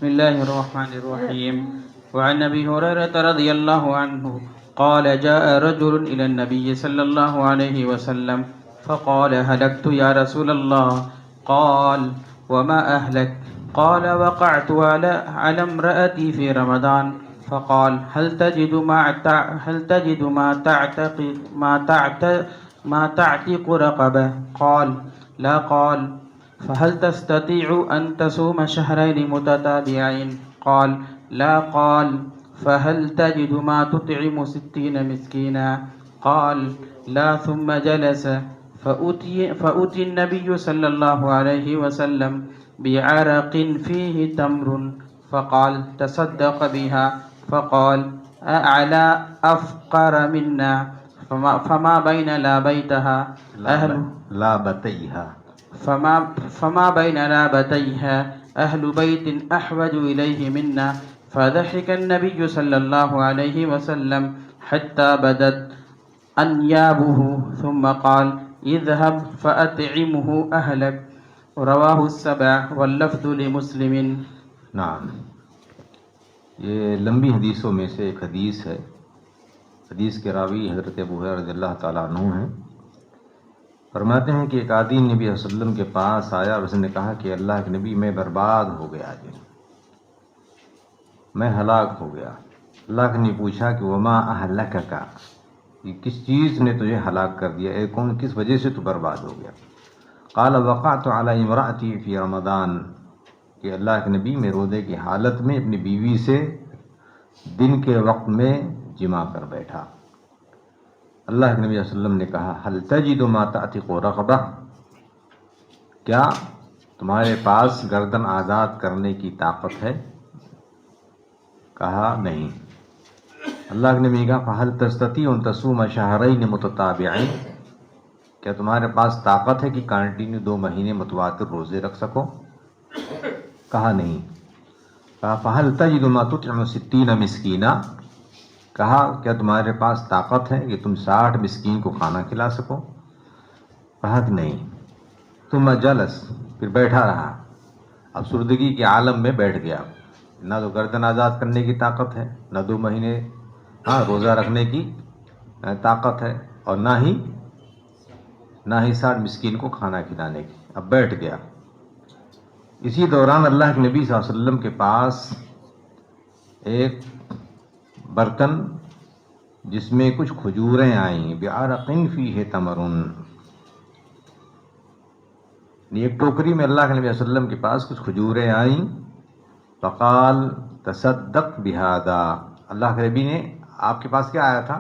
بسم الله الرحمن الرحيم. وعن أبي هريرة رضي الله عنه قال جاء رجل إلى النبي صلى الله عليه وسلم فقال هلكت يا رسول الله. قال وما أهلك؟ قال وقعت على امرأتي في رمضان. فقال هل تجد ما تعتق رقبة؟ قال لا. قال فهل تستطيع أن تصوم شهرين متتابعين؟ قال لا. قال فهل تجد ما تطعم 60 مسكينا؟ قال لا. ثم جلس فأتي النبي صلى الله عليه وسلم بعرق فيه تمر فقال تصدق بها. فقال أعلى أفقر منا فما بين لابتيها أهل بيت أحوج إليه منا. فضحك النبي صلى الله عليه وسلم حتى بدت أنيابه ثم قال اذهب فأطعمه أهلك. رواه السبع واللفظ لمسلم. نعم، یہ لمبی حدیثوں میں سے ایک حدیث ہے. حدیث کے راوی حضرت ابو ہریرہ رضی اللہ تعالیٰ عنہ ہیں. فرماتے ہیں کہ ایک آدمی نبی صلی اللہ علیہ وسلم کے پاس آیا اور اس نے کہا کہ اللہ کے نبی میں برباد ہو گیا، میں ہلاک ہو گیا. اللہ نے پوچھا کہ وما اہلکک، یہ کس چیز نے تجھے ہلاک کر دیا، کس وجہ سے تو برباد ہو گیا؟ قال وقعت علی امرأتی فی رمضان، کہ اللہ کے نبی میں روزے کی حالت میں اپنی بیوی سے دن کے وقت میں جمع کر بیٹھا. اللہ کے نبی صلی اللہ علیہ وسلم نے کہا هل تجد ما تعتق رقبہ، کیا تمہارے پاس گردن آزاد کرنے کی طاقت ہے؟ کہا نہیں. اللہ کے نبی نے کہا فهل تستطيع ان تصوم شهرين متتابعين، کیا تمہارے پاس طاقت ہے کہ کنٹینیو 2 مہینے متواتر روزے رکھ سکو؟ کہا نہیں. کہا فهل تجد ما تطعم 60 مسکینا، کہا کیا تمہارے پاس طاقت ہے کہ تم 60 مسکین کو کھانا کھلا سکو؟ کہا کہ نہیں. ثم جلس، پھر بیٹھا رہا، افسردگی کے عالم میں بیٹھ گیا. نہ تو گردن آزاد کرنے کی طاقت ہے، نہ 2 مہینے روزہ رکھنے کی طاقت ہے، اور نہ ہی 60 مسکین کو کھانا کھلانے کی. اب بیٹھ گیا. اسی دوران اللہ کے نبی صلی اللہ علیہ وسلم کے پاس ایک برتن جس میں کچھ کھجوریں آئیں، بعرق فیہ تمر، ایک ٹوکری میں اللہ کے نبی صلی اللہ علیہ وسلم کے پاس کچھ کھجوریں آئیں. فقال تصدق بہذا، اللہ کے نبی نے، آپ کے پاس کیا آیا تھا؟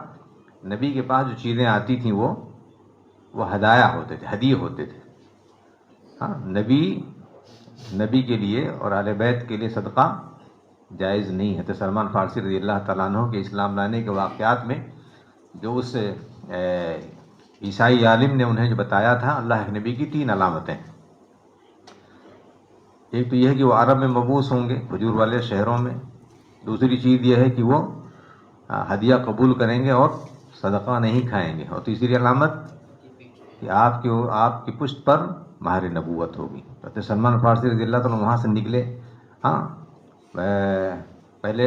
نبی کے پاس جو چیزیں آتی تھیں وہ ہدایہ ہوتے تھے، ہدیے ہوتے تھے. نبی کے لیے اور اہل بیت کے لیے صدقہ جائز نہیں ہے. تو سلمان فارسی رضی اللہ تعالیٰ عنہ کے اسلام لانے کے واقعات میں جو اس عیسائی عالم نے انہیں جو بتایا تھا اللہ کے نبی کی 3 علامتیں. ایک تو یہ ہے کہ وہ عرب میں مبعوث ہوں گے، کھجور والے شہروں میں. دوسری چیز یہ ہے کہ وہ ہدیہ قبول کریں گے اور صدقہ نہیں کھائیں گے. اور تیسری علامت کہ آپ کی پشت پر مہر نبوت ہوگی. تو سلمان فارسی رضی اللہ تعالیٰ وہاں سے نکلے. پہلے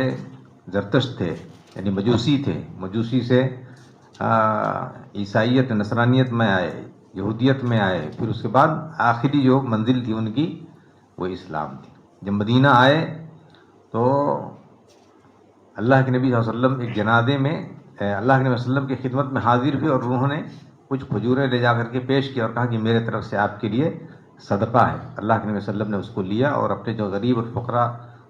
زرتشت تھے، یعنی مجوسی تھے. مجوسی سے عیسائیت نصرانیت میں آئے، یہودیت میں آئے. پھر اس کے بعد آخری جو منزل تھی ان کی وہ اسلام تھی. جب مدینہ آئے تو اللہ کے نبی صلی اللہ علیہ وسلم ایک جنازے میں اللہ کے نبی صلی اللہ علیہ وسلم کی خدمت میں حاضر ہوئے، اور انہوں نے کچھ کھجوریں لے جا کر کے پیش کیا اور کہا کہ میرے طرف سے آپ کے لیے صدقہ ہے. اللہ کے نبی صلی اللہ علیہ وسلم نے اس کو لیا اور اپنے جو غریب اور فقراء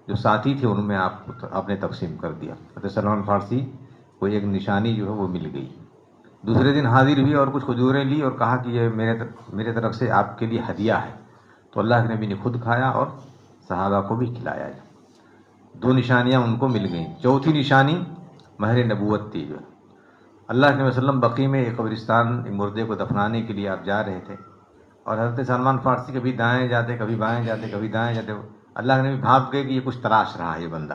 جو ساتھی تھے ان میں آپ نے تقسیم کر دیا. حضرت سلمان فارسی کو ایک نشانی جو ہے وہ مل گئی. دوسرے دن حاضر ہوئی اور کچھ کھجوریں لی اور کہا کہ یہ میرے طرف سے آپ کے لیے ہدیہ ہے. تو اللہ کے نبی نے خود کھایا اور صحابہ کو بھی کھلایا. 2 نشانیاں ان کو مل گئیں. چوتھی نشانی مہر نبوت تھی. جو اللہ کے نبی صلی اللہ علیہ وسلم بقیع میں ایک قبرستان مردے کو دفنانے کے لیے آپ جا رہے تھے، اور حضرت سلمان فارسی کبھی دائیں جاتے، کبھی بائیں جاتے، کبھی دائیں جاتے. اللہ کے نبی بھاپ گئے کہ یہ کچھ تلاش رہا ہے یہ بندہ.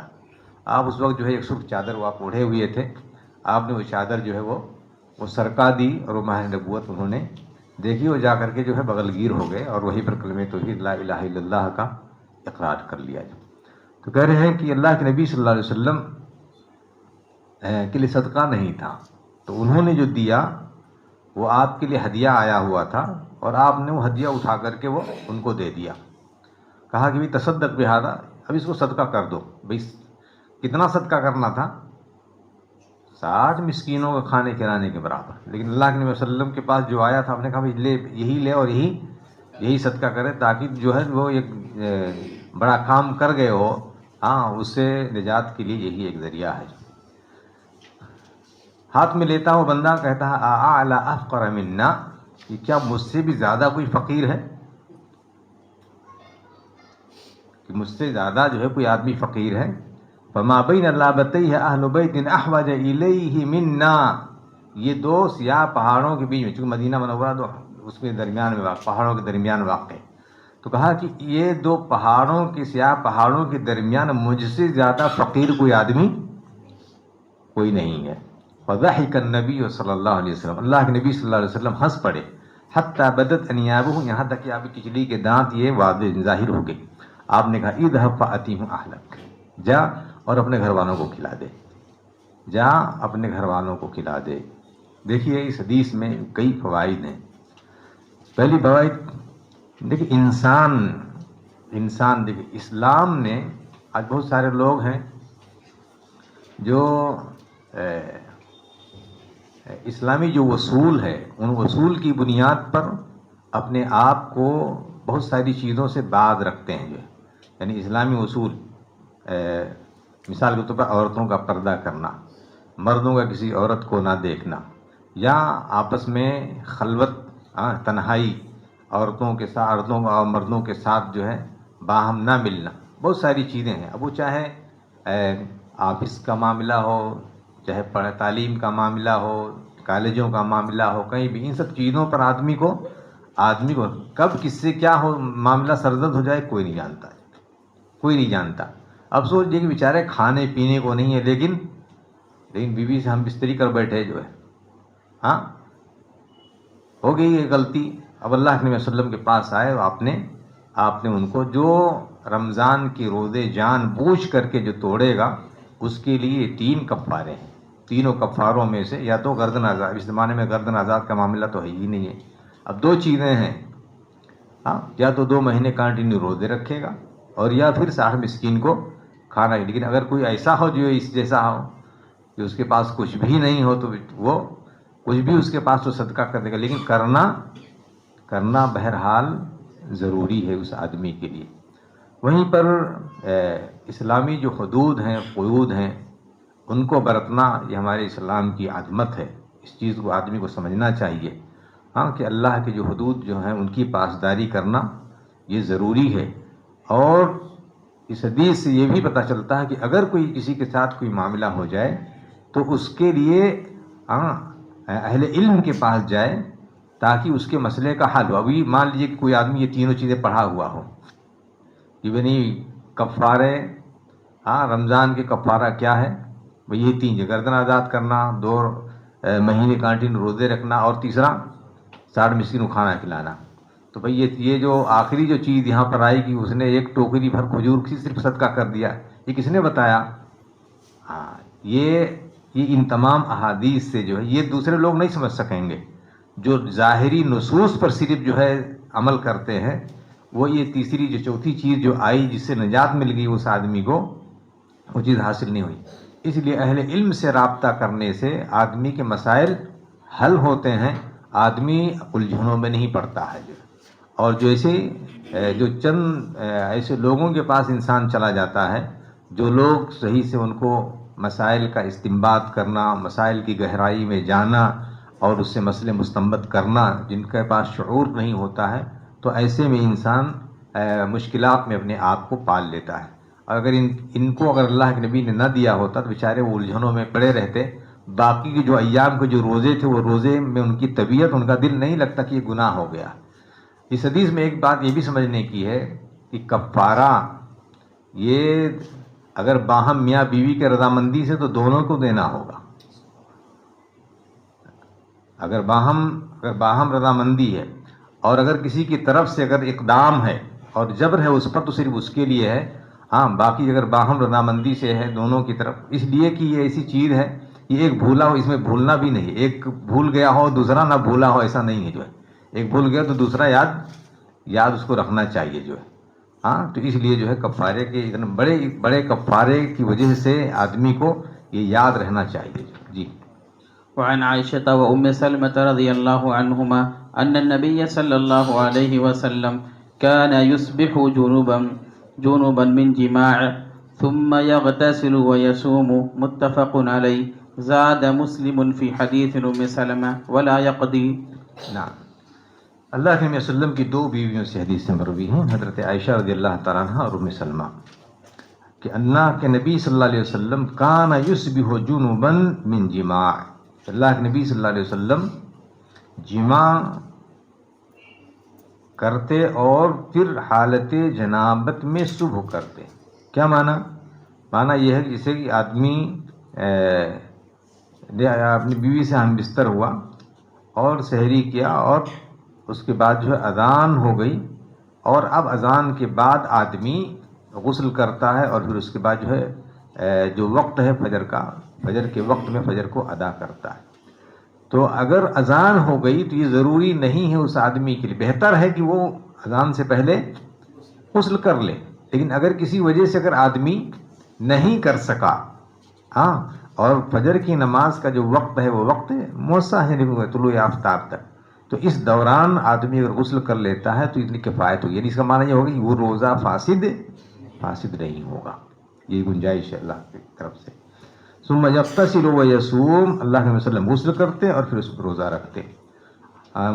آپ اس وقت جو ہے ایک سرخ چادر وہ آپ اوڑھے ہوئے تھے. آپ نے وہ چادر جو ہے وہ سرکا دی اور وہ مہر نبوت انہوں نے دیکھی. وہ جا کر کے جو ہے بغل گیر ہو گئے اور وہیں پر کلمہ توحید لا الہ الا اللہ کا اقرار کر لیا. تو کہہ رہے ہیں کہ اللہ کے نبی صلی اللہ علیہ وسلم کے لیے صدقہ نہیں تھا، تو انہوں نے جو دیا وہ آپ کے لیے ہدیہ آیا ہوا تھا، اور آپ نے وہ ہدیہ اٹھا کر کے وہ ان کو دے دیا. کہا کہ بھائی تصدق بہذا، اب اس کو صدقہ کر دو. بھائی کتنا صدقہ کرنا تھا؟ 60 مسکینوں کا کھانے کھلانے کے برابر. لیکن اللہ کے نبی صلی اللہ علیہ وسلم کے پاس جو آیا تھا، آپ نے کہا بھائی لے، یہی لے اور یہی صدقہ کرے، تاکہ جو ہے وہ ایک بڑا کام کر گئے ہو، ہاں، اس سے نجات کے لیے یہی ایک ذریعہ ہے. ہاتھ میں لیتا ہوں بندہ، کہتا ہے اعلی افقر منا، کہ کیا مجھ سے بھی زیادہ کوئی فقیر ہے؟ کہ مجھ سے زیادہ جو ہے کوئی آدمی فقیر ہے. فما بین اللابتیہ اہل بیت احوج الیہ منا، یہ دو سیاہ پہاڑوں کے بیچ میں، چونکہ مدینہ منورہ تو اس کے درمیان میں واقع، پہاڑوں کے درمیان واقع ہے، تو کہا کہ یہ دو پہاڑوں کے، سیاہ پہاڑوں کے درمیان مجھ سے زیادہ فقیر کوئی آدمی کوئی نہیں ہے. فضحک النبی صلی اللہ علیہ وسلم، اللہ کے نبی صلی اللہ علیہ وسلم ہنس پڑے. حتی بدت انیابہ، یہاں تک کہ آپ کی کچلی کے دانت یہ واضح ظاہر ہو گئے. آپ نے کہا اذهب فأتیہ اہلک، جا اور اپنے گھر والوں کو کھلا دے، جا اپنے گھر والوں کو کھلا دے. دیکھیے اس حدیث میں کئی فوائد ہیں. پہلی فوائد دیکھیے، انسان دیکھیے، اسلام نے، آج بہت سارے لوگ ہیں جو اسلامی جو اصول ہے، ان اصول کی بنیاد پر اپنے آپ کو بہت ساری چیزوں سے باز رکھتے ہیں. جو یعنی اسلامی اصول، مثال کے طور پر عورتوں کا پردہ کرنا، مردوں کا کسی عورت کو نہ دیکھنا، یا آپس میں خلوت، تنہائی، عورتوں اور مردوں کے ساتھ جو ہے باہم نہ ملنا، بہت ساری چیزیں ہیں. اب وہ چاہے آفس کا معاملہ ہو، چاہے تعلیم کا معاملہ ہو، کالجوں کا معاملہ ہو، کہیں بھی ان سب چیزوں پر آدمی کو کب کس سے کیا ہو، معاملہ سرزد ہو جائے، کوئی نہیں جانتا. اب سوچ لیجیے کہ بیچارے کھانے پینے کو نہیں ہے، لیکن بیوی سے ہم بستری کر بیٹھے جو ہے، ہاں، ہو گئی یہ غلطی. اب اللہ کے نبی صلی اللہ علیہ وسلم کے پاس آئے، آپ نے ان کو، جو رمضان کے روزے جان بوجھ کر کے جو توڑے گا، اس کے لیے 3 کفارے ہیں. تینوں کفاروں میں سے یا تو گردن آزاد، اس زمانے میں گردن آزاد کا معاملہ تو ہے ہی نہیں ہے. اب 2 چیزیں ہیں، یا تو 2 مہینے کنٹینیو روزے رکھے گا، اور یا پھر 60 مسکین کو کھانا. لیکن اگر کوئی ایسا ہو جو اس جیسا ہو کہ اس کے پاس کچھ بھی نہیں ہو، تو وہ کچھ بھی اس کے پاس تو صدقہ کر دے گا، لیکن کرنا بہرحال ضروری ہے اس آدمی کے لیے. وہیں پر اسلامی جو حدود ہیں، قیود ہیں، ان کو برتنا یہ ہمارے اسلام کی عظمت ہے. اس چیز کو آدمی کو سمجھنا چاہیے، کہ اللہ کے جو حدود جو ہیں ان کی پاسداری کرنا یہ ضروری ہے. اور اس حدیث سے یہ بھی پتہ چلتا ہے کہ اگر کوئی کسی کے ساتھ کوئی معاملہ ہو جائے تو اس کے لیے اہل علم کے پاس جائے، تاکہ اس کے مسئلے کا حل ہو. ابھی مان لیجیے کہ کوئی آدمی یہ تینوں چیزیں پڑھا ہوا ہو کہ بنی کفارے، رمضان کے کفارہ کیا ہے، بھئی یہ 3 گردن آزاد کرنا، 2 مہینے کنٹینیو روزے رکھنا، اور تیسرا 60 مسکین کو کھانا کھلانا. تو بھئی یہ جو آخری جو چیز یہاں پر آئی کہ اس نے 1 ٹوکری بھر کھجور کی صرف صدقہ کر دیا، یہ کس نے بتایا؟ یہ ان تمام احادیث سے جو ہے یہ دوسرے لوگ نہیں سمجھ سکیں گے. جو ظاہری نصوص پر صرف جو ہے عمل کرتے ہیں، وہ یہ تیسری جو چوتھی چیز جو آئی جس سے نجات مل گئی اس آدمی کو، وہ چیز حاصل نہیں ہوئی. اس لیے اہل علم سے رابطہ کرنے سے آدمی کے مسائل حل ہوتے ہیں، آدمی الجھنوں میں نہیں پڑتا ہے. اور جو چند ایسے لوگوں کے پاس انسان چلا جاتا ہے، جو لوگ صحیح سے ان کو مسائل کا استنباط کرنا، مسائل کی گہرائی میں جانا اور اس سے مسئلے مستنبط کرنا، جن کے پاس شعور نہیں ہوتا ہے، تو ایسے میں انسان مشکلات میں اپنے آپ کو پال لیتا ہے. اگر ان کو اگر اللہ کے نبی نے نہ دیا ہوتا تو بیچارے وہ الجھنوں میں پڑے رہتے. باقی کے جو ایام کے جو روزے تھے، وہ روزے میں ان کی طبیعت، ان کا دل نہیں لگتا کہ یہ گناہ ہو گیا. اس حدیث میں ایک بات یہ بھی سمجھنے کی ہے کہ کفارہ یہ اگر باہم میاں بیوی کے رضامندی سے تو دونوں کو دینا ہوگا. اگر باہم رضامندی ہے، اور اگر کسی کی طرف سے اگر اقدام ہے اور جبر ہے اس پر، تو صرف اس کے لیے ہے. ہاں باقی اگر باہم رضامندی سے ہے دونوں کی طرف، اس لیے کہ یہ ایسی چیز ہے، یہ ایک بھولا ہو، اس میں بھولنا بھی نہیں، ایک بھول گیا ہو دوسرا نہ بھولا ہو، ایسا نہیں ہے جو ہے، ایک بھول گیا تو دوسرا یاد اس کو رکھنا چاہیے جو ہے. ہاں تو اس لیے جو ہے کفارے کے اتنے بڑے بڑے کفارے کی وجہ سے آدمی کو یہ یاد رہنا چاہیے. جی. وعن عائشة وأم سلمة رضي الله عنهما أن النبي صلى الله عليه وسلم كان يصبح جنوبا من جماع ثم يغتسل ويصوم متفق عليه. زاد مسلم في حديث أم سلمة ولا يقضي. نعم. اللہ کے نبی صلی اللہ علیہ وسلم کی دو بیویوں سے حدیث مروی ہیں، حضرت عائشہ رضی اللہ تعالیٰ عنہ اور ام سلمہ، کہ اللہ کے نبی صلی اللہ علیہ وسلم کان یصبح جنوبا من جماع، اللہ کے نبی صلی اللہ علیہ وسلم جماع کرتے اور پھر حالت جنابت میں صبح کرتے. کیا معنی یہ ہے کہ جیسے کہ آدمی اپنی بیوی سے ہم بستر ہوا اور سحری کیا اور اس کے بعد جو ہے اذان ہو گئی، اور اب اذان کے بعد آدمی غسل کرتا ہے اور پھر اس کے بعد جو ہے جو وقت ہے فجر کے وقت میں فجر کو ادا کرتا ہے. تو اگر اذان ہو گئی تو یہ ضروری نہیں ہے اس آدمی کے لیے، بہتر ہے کہ وہ اذان سے پہلے غسل کر لے، لیکن اگر کسی وجہ سے اگر آدمی نہیں کر سکا، ہاں، اور فجر کی نماز کا جو وقت ہے وہ وقت موسع ہے طلوع آفتاب تک، تو اس دوران آدمی اگر غسل کر لیتا ہے تو اتنی کفایت ہوگی، یعنی اس کا معنی یہ ہوگا کہ وہ روزہ فاسد نہیں ہوگا. یہ گنجائش ہے اللہ کی طرف سے. ثم یغتسل ویصوم، اللہ کے وسلم غسل کرتے اور پھر اس کو روزہ رکھتے.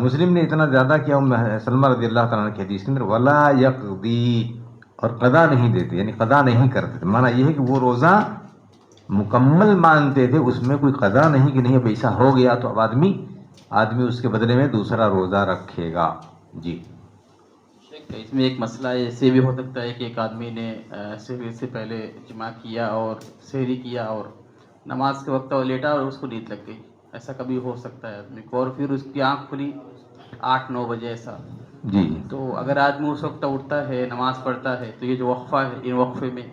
مسلم نے اتنا زیادہ کیا، ام سلمہ رضی اللہ تعالیٰ عنہ کی حدیث کے اندر ولا یقضی، اور قضا نہیں دیتے، یعنی قضا نہیں کرتے تھے. معنی یہ ہے کہ وہ روزہ مکمل مانتے تھے، اس میں کوئی قضا نہیں کہ نہیں اب ایسا ہو گیا تو اب آدمی اس کے بدلے میں دوسرا روزہ رکھے گا. جی. اس میں ایک مسئلہ ایسے بھی ہو سکتا ہے کہ ایک آدمی نے سحری سے پہلے جماع کیا اور سحری کیا اور نماز کے وقت لیٹا اور اس کو نیند لگ گئی، ایسا کبھی ہو سکتا ہے آدمی کو، اور پھر اس کی آنکھ کھلی 8-9 بجے ایسا. جی. تو اگر آدمی اس وقت اٹھتا ہے نماز پڑھتا ہے تو یہ جو وقفہ ہے، ان وقفے میں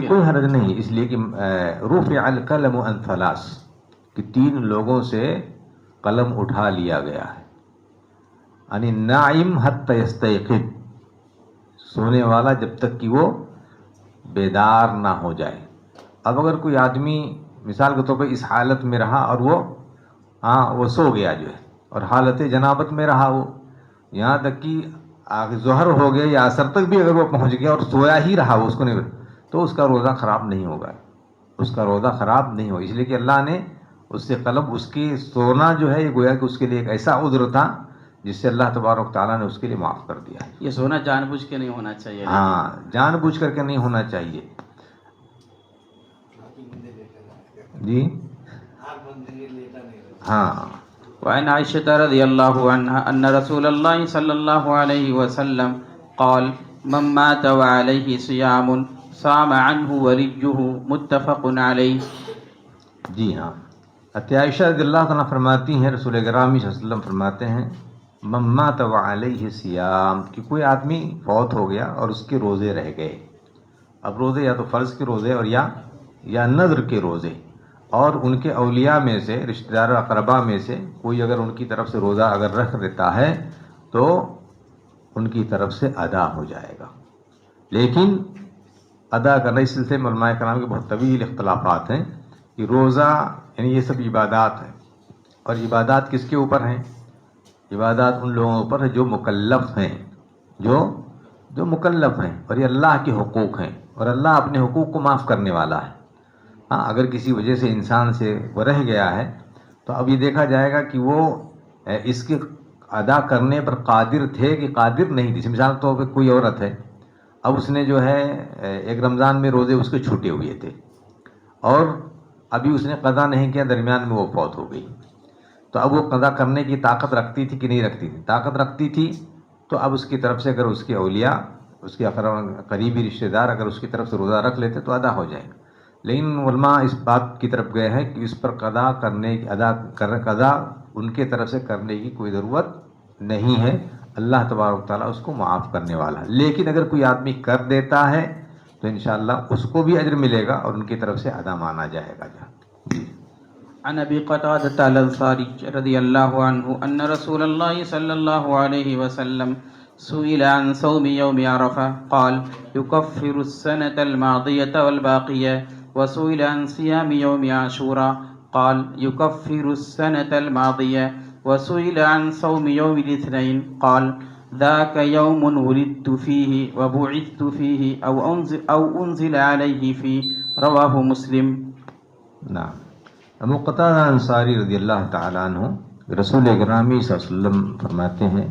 کوئی حرج نہیں، اس لیے کہ رفع القلم عن ثلاث، کہ 3 لوگوں سے قلم اٹھا لیا گیا ہے. یعنی نائم حتی یستیقظ، سونے والا جب تک کہ وہ بیدار نہ ہو جائے. اب اگر کوئی آدمی مثال کے طور پہ اس حالت میں رہا اور وہ سو گیا جو ہے، اور حالت جنابت میں رہا، وہ یہاں تک کہ ظہر ہو گیا یا عصر تک بھی اگر وہ پہنچ گیا اور سویا ہی رہا، وہ اس کو نہیں، تو اس کا روزہ خراب نہیں ہوگا، اس کا روزہ خراب نہیں ہوگا. اس لیے کہ اللہ نے اس سے قلب، اس کی سونا جو ہے یہ گویا کہ اس کے لیے ایک ایسا عذر تھا جس سے اللہ تبارک تعالیٰ نے اس کے لیے معاف کر دیا. یہ سونا جان بوجھ کے نہیں ہونا چاہیے. ہاں، جان بوجھ کر کے نہیں ہونا چاہیے. جی. ہاں. وعن عائشة رضي الله عنها أن رسول الله صلى الله عليه وسلم قال من مات وعليه صيام صام عنه وليه متفق عليه. جی ہاں. عائشہ رضی اللہ عنہ فرماتی ہیں، رسول گرامی صلی اللہ علیہ وسلم فرماتے ہیں من مات وعلیہ صیام، کہ کوئی آدمی فوت ہو گیا اور اس کے روزے رہ گئے. اب روزے یا تو فرض کے روزے اور یا نذر کے روزے، اور ان کے اولیاء میں سے، رشتہ دار اقربا میں سے کوئی اگر ان کی طرف سے روزہ اگر رکھ دیتا ہے تو ان کی طرف سے ادا ہو جائے گا. لیکن ادا کرنے اس سلسلے میں علماء کرام کے بہت طویل اختلافات ہیں کہ روزہ یعنی یہ سب عبادات ہیں، اور عبادات کس کے اوپر ہیں؟ عبادات ان لوگوں کے اوپر ہے جو مکلف ہیں، جو مکلف ہیں، اور یہ اللہ کے حقوق ہیں، اور اللہ اپنے حقوق کو معاف کرنے والا ہے. ہاں، اگر کسی وجہ سے انسان سے وہ رہ گیا ہے تو اب یہ دیکھا جائے گا کہ وہ اس کے ادا کرنے پر قادر تھے کہ قادر نہیں تھے. مثال کے طور پہ کوئی عورت ہے، اب اس نے جو ہے ایک رمضان میں روزے اس کے چھوٹے ہوئے تھے اور ابھی اس نے قضا نہیں کیا، درمیان میں وہ فوت ہو گئی، تو اب وہ قضا کرنے کی طاقت رکھتی تھی کہ نہیں رکھتی تھی؟ طاقت رکھتی تھی. تو اب اس کی طرف سے اگر اس کے اولیاء، اس کے قریبی رشتہ دار اگر اس کی طرف سے روزہ رکھ لیتے تو ادا ہو جائے گا. لیکن علماء اس بات کی طرف گئے ہیں کہ اس پر قضا ان کے طرف سے کرنے کی کوئی ضرورت نہیں ہے، اللہ تبارک تعالیٰ اس کو معاف کرنے والا ہے. لیکن اگر کوئی آدمی کر دیتا ہے تو انشاءاللہ اس کو بھی اجر ملے گا اور ان کی طرف سے ادا مانا جائے گا. جی. عن ابي قتادة الانصاري رضي الله عنه ان رسول الله صلى الله عليه وسلم سئل عن صوم يوم عرفة قال يكفر السنة الماضية والباقية، وسئل عن صيام يوم عاشوراء قال يكفر السنة الماضية، وسئل عن صوم يوم الاثنين قال ذاك يوم ولدت فيه وبعثت فيه أو أنزل عليه فيه، رواه مسلم. نعم. ابو قتادہ انصاری رضی اللہ تعالیٰ عنہ رسول اکرامی صلی اللہ علیہ وسلم فرماتے ہیں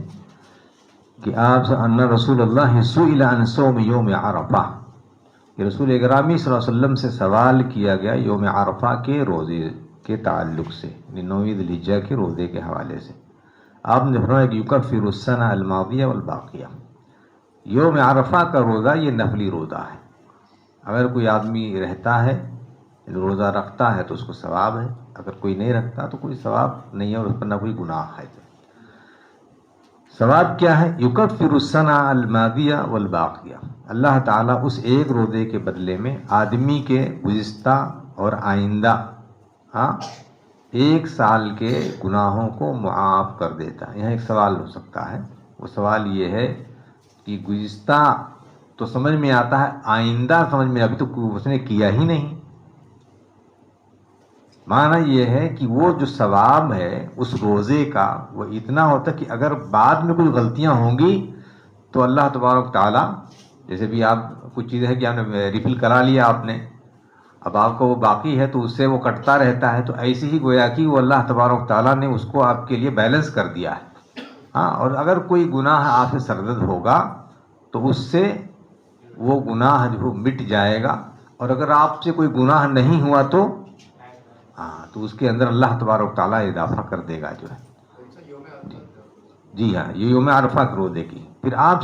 کہ آپ ان رسول اللہ سئل عن صوم یوم عرفہ، کہ رسول اکرامی صلی اللہ علیہ وسلم سے سوال کیا گیا یوم عرفہ کے روزے کے تعلق سے، یعنی 9 ذی الحجہ کے روزے کے حوالے سے. آپ نے فرمایا کہ یکفر السنہ الماضیہ والباقیہ، یوم عرفہ کا روزہ یہ نفلی روزہ ہے. اگر کوئی آدمی رہتا ہے روزہ رکھتا ہے تو اس کو ثواب ہے، اگر کوئی نہیں رکھتا تو کوئی ثواب نہیں ہے اور اس پر نہ کوئی گناہ ہے. ثواب کیا ہے؟ یکفر السنہ الماضیہ والباقیہ، اللہ تعالیٰ اس ایک روزے کے بدلے میں آدمی کے گزشتہ اور آئندہ 1 سال کے گناہوں کو معاف کر دیتا ہے. یہاں ایک سوال ہو سکتا ہے، وہ سوال یہ ہے کہ گزشتہ تو سمجھ میں آتا ہے، آئندہ سمجھ میں ابھی تو اس نے کیا ہی نہیں. معنی یہ ہے کہ وہ جو ثواب ہے اس روزے کا وہ اتنا ہوتا ہے کہ اگر بعد میں کوئی غلطیاں ہوں گی تو اللہ تبارک تعالیٰ، جیسے بھی آپ کچھ چیزیں ہیں کہ آپ نے ریفل کرا لیا آپ نے، اب آپ کو وہ باقی ہے تو اس سے وہ کٹتا رہتا ہے، تو ایسے ہی گویا کہ وہ اللہ تبارک تعالیٰ نے اس کو آپ کے لیے بیلنس کر دیا ہے. اور اگر کوئی گناہ آپ سے سرزد ہوگا تو اس سے وہ گناہ جو مٹ جائے گا، اور اگر آپ سے کوئی گناہ نہیں ہوا تو اس کے اندر اللہ تبارک تعالیٰ اضافہ کر دے گا جو ہے. جی ہاں، یہ یوم عرفہ کے روزے کی. پھر آپ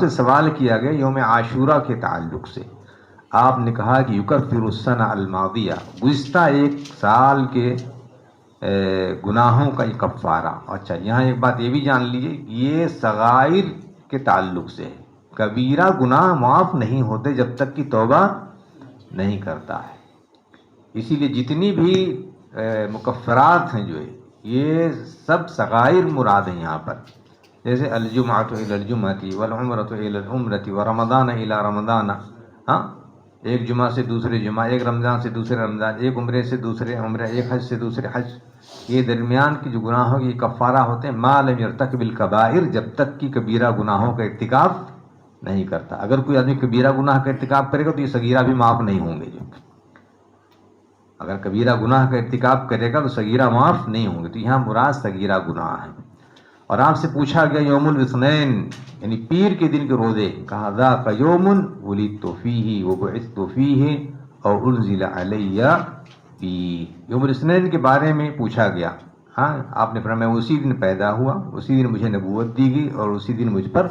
سے سوال کیا گیا یوم عاشوراء کے تعلق سے. آپ نے کہا کہ یکفر السنہ الماضیہ، گزشتہ 1 سال کے گناہوں کا یہ کفارہ. اچھا، یہاں ایک بات یہ بھی جان لیجیے، یہ صغائر کے تعلق سے ہے. کبیرہ گناہ معاف نہیں ہوتے جب تک کہ توبہ نہیں کرتا ہے. اسی لیے جتنی بھی مکفرات ہیں جو ہے یہ سب صغائر مراد ہیں یہاں پر. جیسے الجمعۃ الی الجمعۃ والعمرۃ الی العمرۃ ورمضان الی رمضان، ایک جمعہ سے دوسرے جمعہ، ایک رمضان سے دوسرے رمضان، ایک عمرے سے دوسرے عمرے، ایک حج سے دوسرے حج. یہ درمیان کے جو گناہوں کے کفارہ ہوتے ہیں ما لم یرتکب الکبائر، جب تک کہ کبیرہ گناہوں کا ارتکاب نہیں کرتا. اگر کوئی آدمی کبیرہ گناہ کا ارتکاب کرے گا تو یہ صغیرہ بھی معاف نہیں ہوں گے. جو اگر کبیرہ گناہ کا ارتکاب کرے گا تو صغیرہ معاف نہیں ہوں گے. تو یہاں مراد صغیرہ گناہ ہے. اور آپ سے پوچھا گیا یوم الاثنین یعنی پیر کے دن کے روزے، کہا ذاک یوم ولدت فیہ وبعثت فیہ اور انزل علی فیہ. یوم الاثنین کے بارے میں پوچھا گیا. آپ نے فرمایا اسی دن پیدا ہوا، اسی دن مجھے نبوت دی گئی اور اسی دن مجھ پر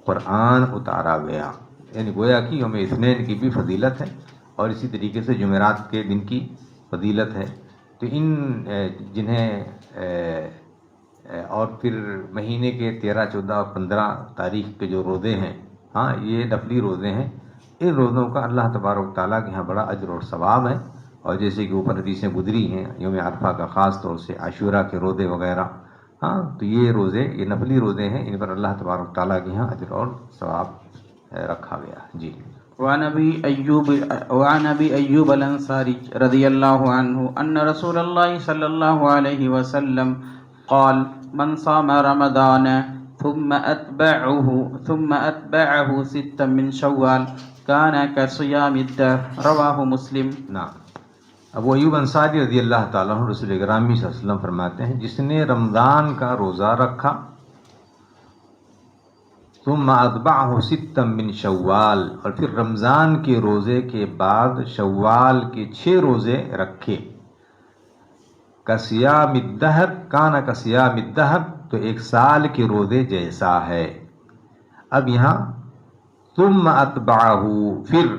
قرآن اتارا گیا. یعنی گویا کہ یوم الاثنین کی بھی فضیلت ہے اور اسی طریقے سے جمعرات کے دن کی فضیلت ہے. تو ان جنہیں اور پھر مہینے کے 13، 14 اور 15 تاریخ کے جو روزے ہیں، یہ نفلی روزے ہیں. ان روزوں کا اللہ تبارک تعالیٰ کے یہاں بڑا اجر اور ثواب ہے. اور جیسے کہ اوپر حدیثیں گزری ہیں یوم عرفہ کا خاص طور سے، عاشوراء کے روزے وغیرہ، تو یہ روزے یہ نفلی روزے ہیں، ان پر اللہ تبارک تعالیٰ کے یہاں اجر اور ثواب رکھا گیا. جی. وعن ابي ايوب الانصاري رضي الله عنه ان رسول الله صلى الله عليه وسلم قال من صام رمضان ثم اتبعه 6 من شوال كان كصيام الدهر، رواه مسلم. نعم. ابو ایوب انصاری رضی اللہ تعالیٰ عنہ رسول اکرامی صلی اللہ علیہ وسلم فرماتے ہیں جس نے رمضان کا روزہ رکھا ثم اتبعہ 6 من شوال، اور پھر رمضان کے روزے کے بعد شوال کے 6 روزے رکھے، کصیام الدہر کانا کصیام الدہر، تو 1 سال کے روزے جیسا ہے. اب یہاں ثم اتبعہ، پھر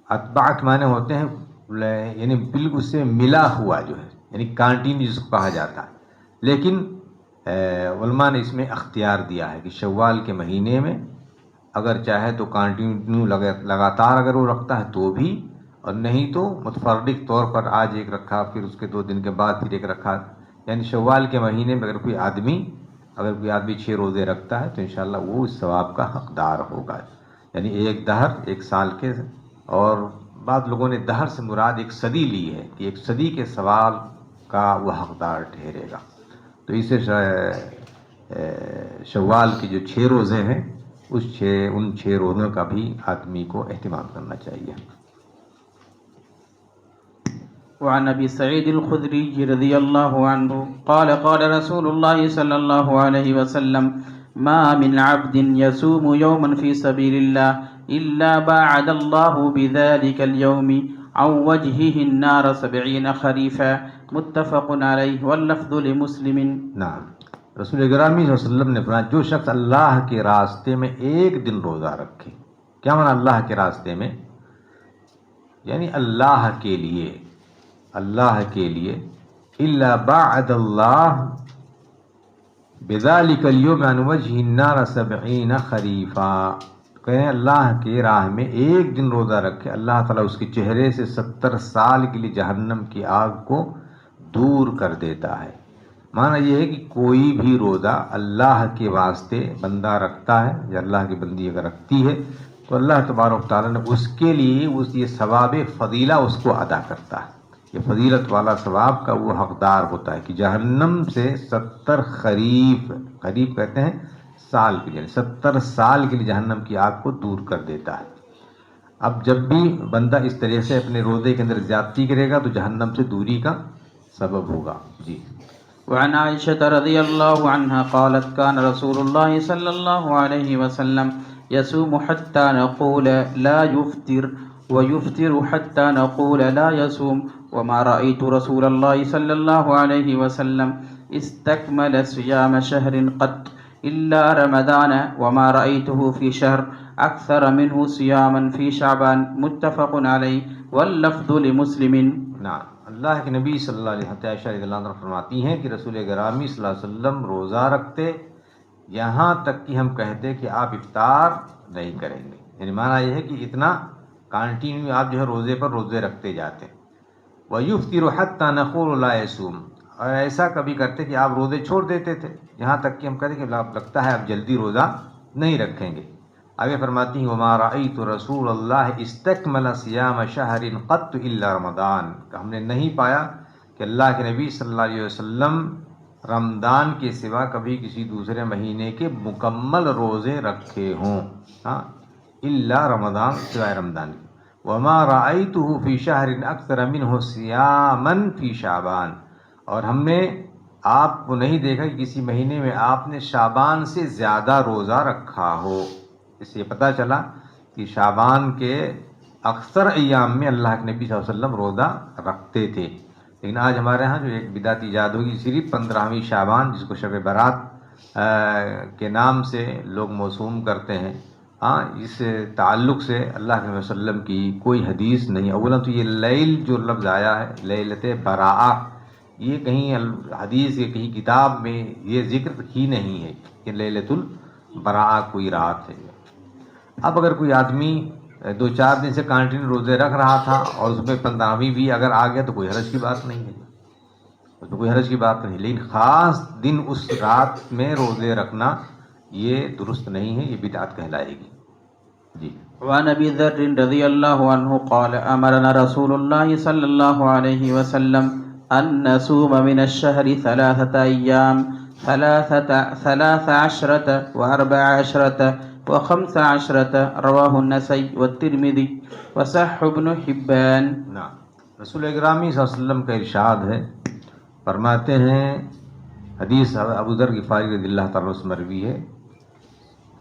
اتباع کے معنی ہوتے ہیں یعنی بالکل سے ملا ہوا جو ہے، یعنی کانٹینیو جس کو کہا جاتا ہے. لیکن علماء نے اس میں اختیار دیا ہے کہ شوال کے مہینے میں اگر چاہے تو کنٹینیو لگاتار اگر وہ رکھتا ہے تو بھی، اور نہیں تو متفرق طور پر آج ایک رکھا، پھر اس کے 2 دن کے بعد پھر ایک رکھا. یعنی شوال کے مہینے میں اگر کوئی آدمی 6 روزے رکھتا ہے تو انشاءاللہ وہ اس ثواب کا حقدار ہوگا. یعنی ایک دہر، ایک سال کے، اور بعض لوگوں نے دہر سے مراد ایک صدی لی ہے کہ ایک صدی کے ثواب کا وہ حقدار ٹھہرے گا. تو اسے شوال کے جو 6 روزے ہیں ان 6 روزوں کا بھی آدمی کو اہتمام کرنا چاہیے. وعن ابي سعيد الخدري رضي الله عنه قال قال رسول الله صلى الله عليه وسلم ما من عبد يصوم يوما في سبيل الله إلا باعد الله بذلك اليوم عن وجهه النار 70 خريفا متفق عليه واللفظ لمسلم. نعم، رسول گرامی صلی اللہ علیہ وسلم نے فرمایا جو شخص اللہ کے راستے میں ایک دن روزہ رکھے. کیا معنی اللہ کے راستے میں؟ یعنی اللہ کے لیے الا بعد اللہ بذلک اليوم عن وجہ النار 70 خریفا. کہیں اللہ کے راہ میں ایک دن روزہ رکھے، اللہ تعالیٰ اس کے چہرے سے 70 سال کے لیے جہنم کی آگ کو دور کر دیتا ہے. معنی یہ ہے کہ کوئی بھی روزہ اللہ کے واسطے بندہ رکھتا ہے یا اللہ کی بندی اگر رکھتی ہے تو اللہ تبارک و تعالیٰ نے اس کے لیے یہ ثواب فضیلہ اس کو ادا کرتا ہے. یہ فضیلت والا ثواب کا وہ حقدار ہوتا ہے کہ جہنم سے 70 خریف کہتے ہیں سال کے لیے، 70 سال کے لیے جہنم کی آگ کو دور کر دیتا ہے. اب جب بھی بندہ اس طرح سے اپنے روزے کے اندر زیادتی کرے گا تو جہنم سے دوری کا سبب ہوگا. جی. وعن عائشة رضي الله عنها قالت كان رسول الله صلى الله عليه وسلم يصوم حتى نقول لا يفطر ويفطر حتى نقول لا يصوم وما رأيت رسول الله صلى الله عليه وسلم استكمل صيام شهر قط إلا رمضان وما رأيته في شهر أكثر منه صياما في شعبان متفق عليه واللفظ لمسلم. نعم، اللہ کے نبی صلی اللہ علیہ وسلم عائشہ رضی اللہ عنہ فرماتی ہیں کہ رسول گرامی صلی اللہ علیہ وسلم روزہ رکھتے یہاں تک کہ ہم کہتے کہ آپ افطار نہیں کریں گے. یعنی معنی یہ ہے کہ اتنا کنٹینیو آپ جو ہے روزے رکھتے جاتے ہیں. وَيُفْطِرُ حَتَّى نَقُولُ لَا يَصُومُ، اور ایسا کبھی کرتے کہ آپ روزے چھوڑ دیتے تھے یہاں تک کہ ہم کہتے کہ آپ لگتا ہے آپ جلدی روزہ نہیں رکھیں گے. آگے فرماتی ہیں وَمَا رَأَيْتُ رَسُولَ اللَّهِ اسْتَكْمَلَ صِيَامَ شَهْرٍ قَطُّ إِلَّا رَمَضَانَ، کہ ہم نے نہیں پایا کہ اللہ کے نبی صلی اللہ علیہ وسلم رمضان کے سوا کبھی کسی دوسرے مہینے کے مکمل روزے رکھے ہوں. ہاں، الا رمضان، سوائے رمضان کے. وما رأيته في شهر اکثر منه صياما في شعبان، اور ہم نے آپ کو نہیں دیکھا کہ کسی مہینے میں آپ نے شعبان سے زیادہ روزہ رکھا ہو. اس سے پتہ چلا کہ شعبان کے اکثر ایام میں اللہ کے نبی صلی اللہ علیہ وسلم روزہ رکھتے تھے. لیکن آج ہمارے ہاں جو ایک بدعت ایجاد ہوگی، صرف 15ویں شعبان جس کو شب برات کے نام سے لوگ موسوم کرتے ہیں، ہاں، اس تعلق سے اللہ کے نبی صلی اللہ علیہ وسلم کی کوئی حدیث نہیں. اولا تو یہ لیل جو لفظ آیا ہے لیلت براءہ، یہ کہیں حدیث یا کہیں کتاب میں یہ ذکر ہی نہیں ہے کہ لیلت البراءہ کوئی رات ہے. اب اگر کوئی آدمی 2-4 دن سے کنٹینیو روزے رکھ رہا تھا اور اس میں 15ویں بھی اگر آ گیا تو کوئی حرج کی بات نہیں ہے، اس میں کوئی حرج کی بات نہیں. لیکن خاص دن اس رات میں روزے رکھنا یہ درست نہیں ہے، یہ بدعت کہلائے گی. جی. وعن ابي ذر رضي الله عنه قال امرنا رسول الله صلى الله عليه وسلم ان نصوم من الشهر 3 ايام 13 و14 و15 رواه النسائي والترمذي وصححه ابن حبان. نعم، رسول اکرم صلی اللہ علیہ وسلم کا ارشاد ہے، فرماتے ہیں، حدیث ابو ذر غفاری رضی اللہ تعالیٰ عنہ سے مروی ہے